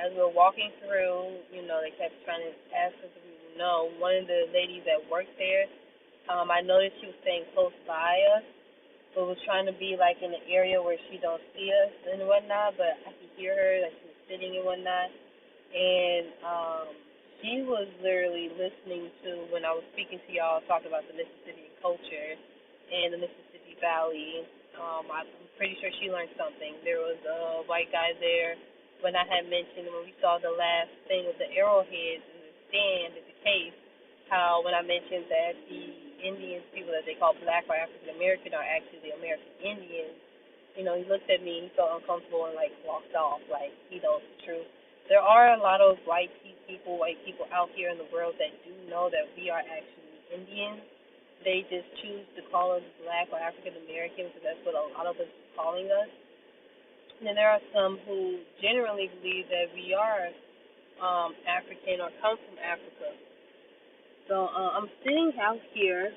As we were walking through, they kept trying to ask us if we would know. One of the ladies that worked there, I noticed she was staying close by us, but was trying to be like in an area where she don't see us and whatnot, but I could hear her, like she was sitting and whatnot. And she was literally listening to when I was speaking to y'all, talking about the Mississippi culture and the Mississippi Valley. I'm pretty sure she learned something. There was a white guy there when I had mentioned when we saw the last thing of the arrowheads in the stand at the case, how when I mentioned that the Indians, people that they call black or African American, are actually the American Indians, he looked at me and he felt uncomfortable and like walked off, like he knows the truth. There are a lot of white people out here in the world that do know that we are actually Indians. They just choose to call us black or African American because that's what a lot of us are calling us. And then there are some who generally believe that we are African or come from Africa. So I'm sitting out here.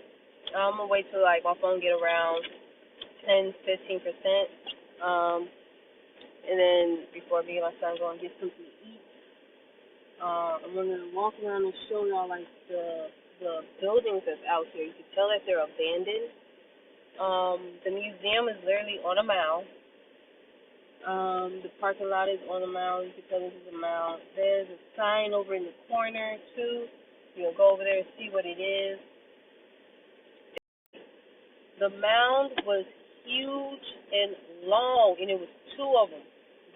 I'm gonna wait till like my phone get around 10-15%, and then before me and my son go and get something to eat. I'm gonna walk around and show y'all like the buildings that's out here. You can tell that they're abandoned. The museum is literally on a mound. The parking lot is on a mound. You can tell this is a mound. There's a sign over in the corner too. You'll go over there and see what it is. The mound was huge and long, and it was two of them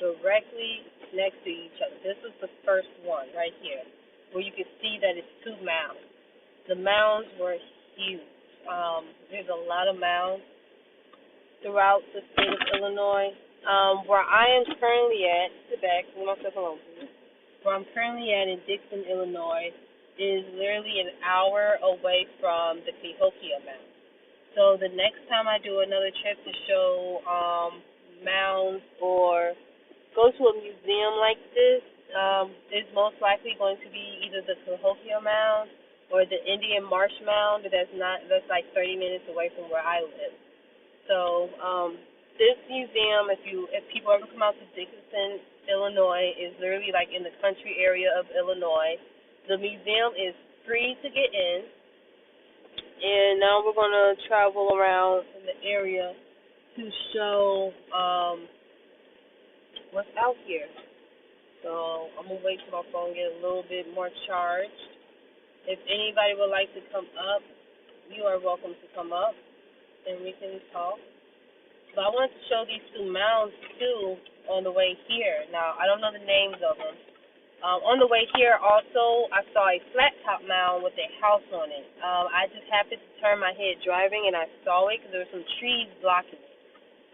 directly next to each other. This was the first one right here, where you can see that it's two mounds. The mounds were huge. There's a lot of mounds throughout the state of Illinois. Where I am currently at, sit back, leave myself alone, please. Where I'm currently at in Dickson, Illinois, is literally an hour away from the Cahokia Mound. So the next time I do another trip to show mounds or go to a museum like this, it's most likely going to be either the Cahokia Mound or the Indian Marsh Mound. That's like 30 minutes away from where I live. So this museum, if people ever come out to Dickson, Illinois, is literally like in the country area of Illinois. The museum is free to get in, and now we're gonna travel around in the area to show what's out here. So I'm gonna wait till my phone get a little bit more charged. If anybody would like to come up, you are welcome to come up, and we can talk. But I wanted to show these two mounds too on the way here. Now I don't know the names of them. On the way here also I saw a flat top mound with a house on it. I just happened to turn my head driving and I saw it because there were some trees blocking it.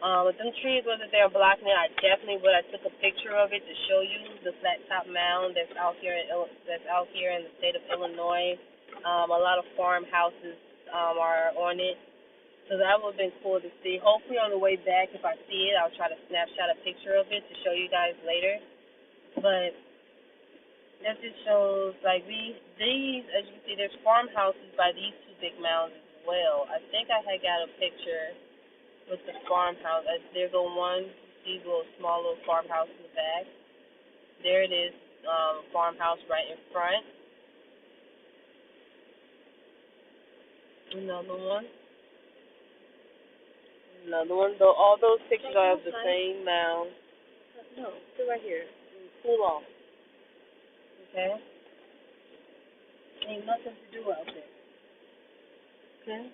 If them trees wasn't there blocking it, I definitely would. I took a picture of it to show you the flat top mound that's out here in the state of Illinois. A lot of farmhouses are on it. So that would have been cool to see. Hopefully on the way back, if I see it, I'll try to snapshot a picture of it to show you guys later. But that just shows, like, these, as you can see, there's farmhouses by these two big mounds as well. I think I had got a picture with the farmhouse. There go one. see a little small little farmhouse in the back. There it is, farmhouse right in front. Another one. Another one. Though all those pictures are of the same mound. No, sit right here. Cool off. Okay? Ain't nothing to do out there. Okay?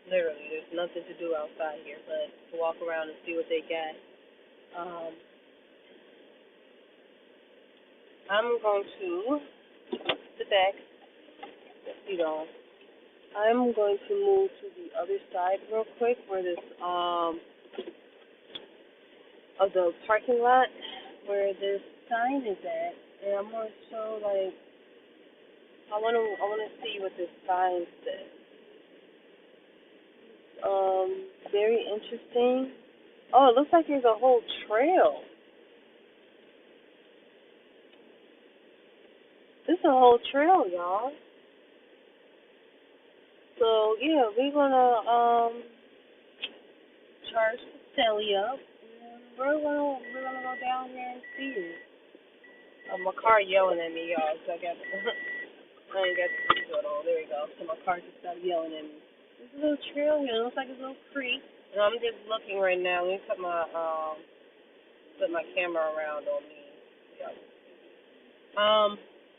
Literally, there's nothing to do outside here but to walk around and see what they got. I'm going to sit back. You know, I'm going to move to the other side real quick where this of the parking lot where this sign is at, and I'm gonna show I wanna see what this sign says. Very interesting. Oh, it looks like there's a whole trail. This is a whole trail, y'all. So yeah, we're gonna charge the celly up, and we're gonna go down here and see it. My car yelling at me, y'all. So I ain't got the seatbelt on. There we go. So my car just stopped yelling at me. There's a little trail here. It looks like a little creek. And I'm just looking right now. Let me put my camera around on me. Yeah.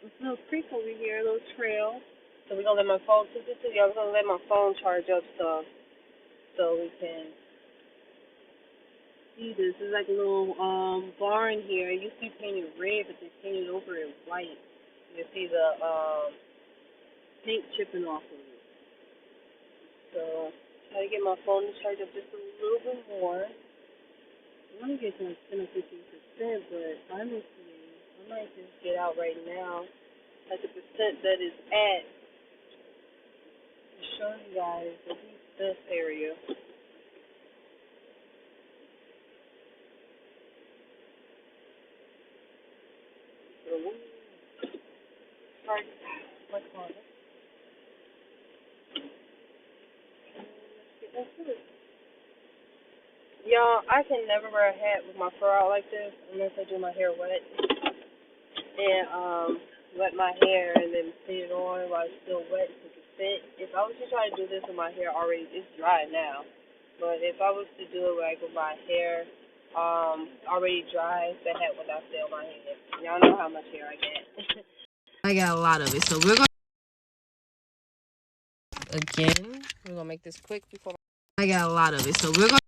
There's a little creek over here, a little trail. So we're gonna let my phone. We're gonna let my phone charge up so we can see this. There's like a little barn here. It used to be painted red, but they painted over it white. You can see the paint chipping off of it. So try to get my phone to charge up just a little bit more. I want to get to like 10 or 15%, but honestly, I might just get out right now at the percent that is at to show you guys at least this area. Y'all, I can never wear a hat with my fur out like this unless I do my hair wet and wet my hair and then put it on while it's still wet so it can fit. If I was to try to do this with my hair already, it's dry now. But if I was to do it like with my hair already dry, the hat would not stay on my head. Y'all know how much hair I get. I got a lot of it, so we're gonna make this quick before I got a lot of it, so we're gonna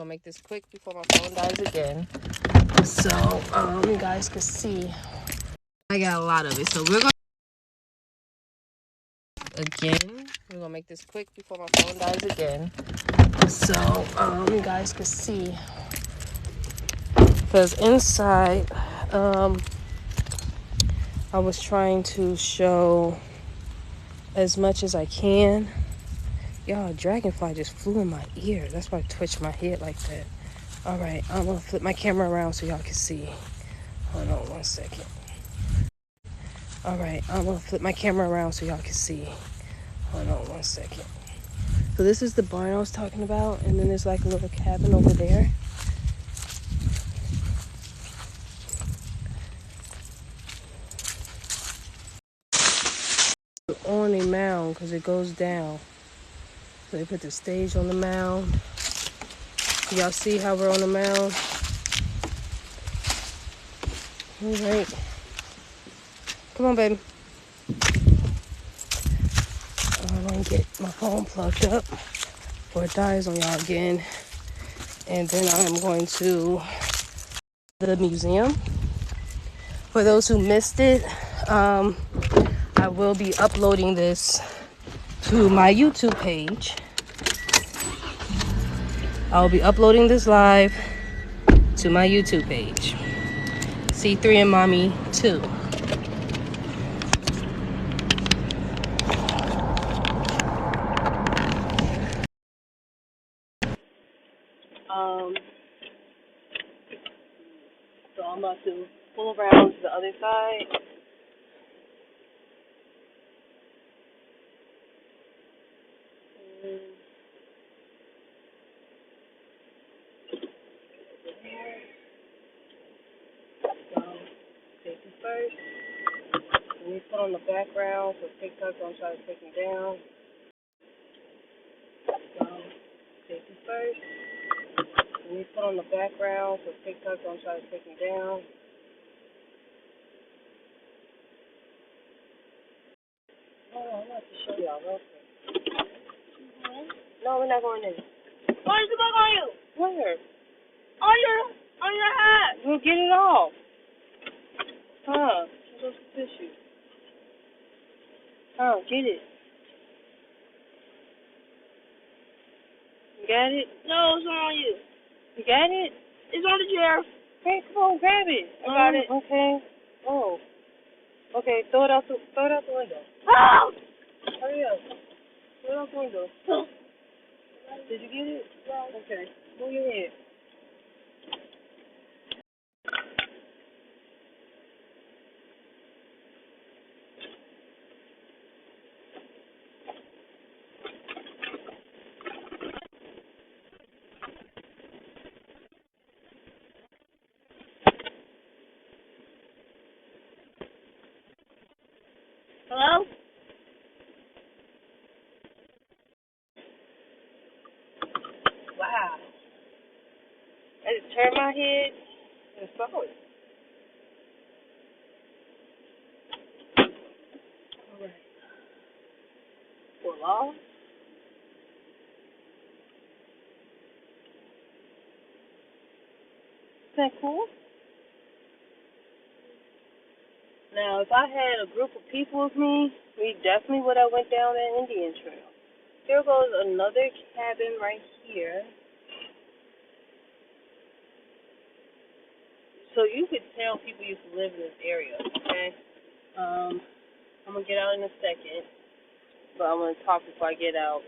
make this quick before my phone dies again. So you guys can see I got a lot of it, so we're gonna make this quick before my phone dies again. So you guys can see, because inside I was trying to show as much as I can. Y'all, a dragonfly just flew in my ear. That's why I twitched my head like that. All right, I'm gonna flip my camera around so y'all can see. Hold on one second. All right, I'm gonna flip my camera around so y'all can see. Hold on one second. So this is the barn I was talking about, and then there's like a little cabin over there. On a mound because it goes down. So they put the stage on the mound. Y'all see how we're on the mound? All right. Come on, baby. I'm gonna get my phone plugged up before it dies on y'all again. And then I'm going to the museum. For those who missed it, I will be uploading this to my YouTube page. I'll be uploading this live to my YouTube page. C3 and Mommy 2. So I'm about to pull around to the other side. safety first. Let me put on the background so TikTok don't try to take me down. Safety first. Let me put on the background so TikTok don't try to take me down. Oh, I'm about to show y'all real quick. No, we're not going in. Why is it back on you? Where? On your hat. We'll get it off. Huh? Where's the tissue? Huh? Get it. You got it? No, it's not on you. You got it? It's on the chair. Hey, come on, grab it. I got it. Okay. Oh. Okay, throw it out the window. Oh! Hurry up. Throw it out the window. Did you get it? No. Okay. Move your head. Hello? Wow. I just turned my head and saw it. All right. Voila. Isn't that cool? Now, if I had a group of people with me, we definitely would have went down that Indian trail. Here goes another cabin right here. So you could tell people used to live in this area, okay? I'm gonna get out in a second, but I'm gonna talk before I get out.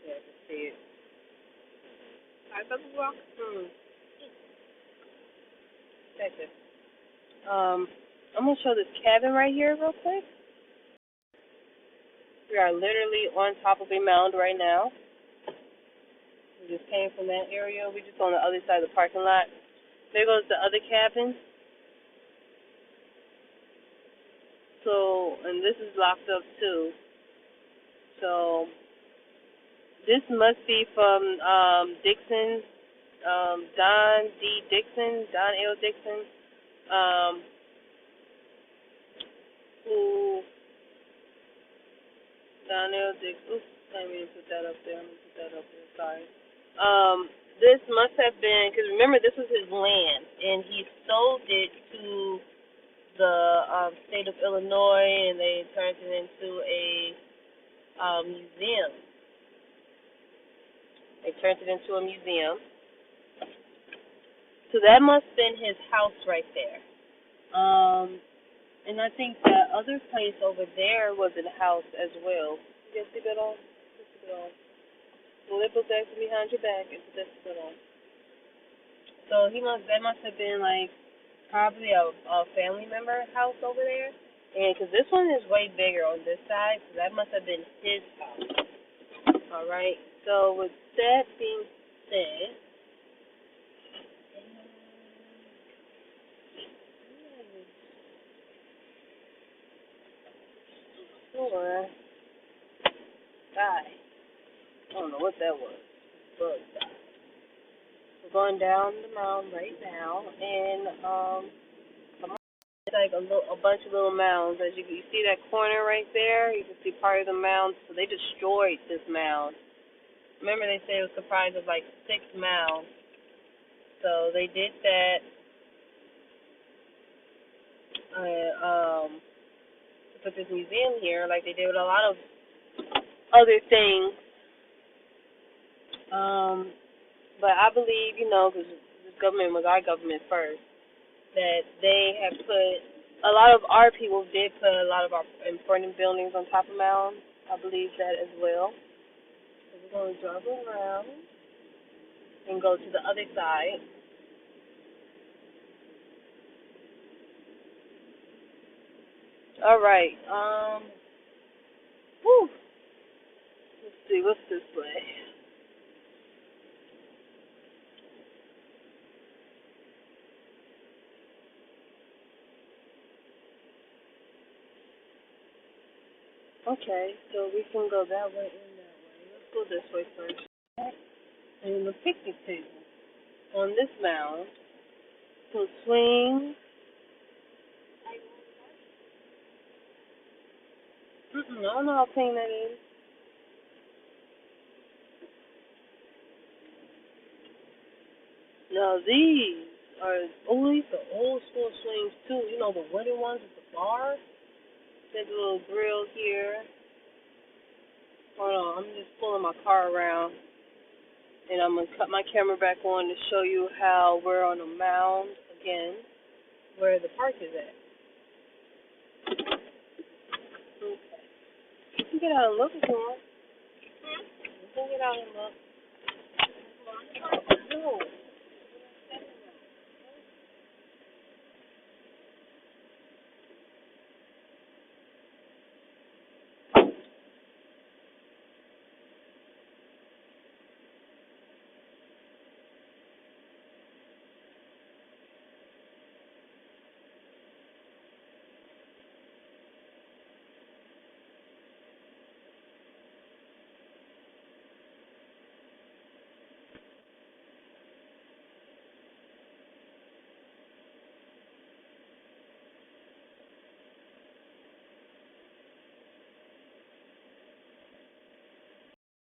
Yeah, I can see it. Second. I'm gonna show this cabin right here real quick. We are literally on top of a mound right now. We just came from that area. We just on the other side of the parking lot. There goes the other cabin. So, and this is locked up too. So, this must be from Dickson, Don L. Dickson, Don L. Dickson. Oops, I didn't mean to put that up there. Sorry. This must have been, because remember, this was his land, and he sold it to the state of Illinois, and they turned it into a museum. So that must have been his house right there. And I think that other place over there was a house as well. You guys see that on? Well, they put that behind your back and put that on. So that must have been like probably a family member house over there. And because this one is way bigger on this side, so that must have been his house. All right. So with that being said, I don't know what that was. But we're going down the mound right now, and it's like a bunch of little mounds. As you see that corner right there, you can see part of the mound. So they destroyed this mound. Remember, they said it was comprised of like 6 mounds. So they did that. To put this museum here, like they did with a lot of other things. But I believe, because this government was our government first, that they have put, a lot of our people did put a lot of our important buildings on top of mounds. I believe that as well. So we're going to drive around and go to the other side. All right. see, what's this way? Okay, so we can go that way and that way. Let's go this way first. And the picnic table on this mound. So swing. I don't know how clean that is. Now these are these are old school swings too. You know the wooden ones with the bars. There's a little grill here. Hold on, I'm just pulling my car around, and I'm gonna cut my camera back on to show you how we're on a mound again, where the park is at. Okay. You can get out and look if you want. You can get out and look. No.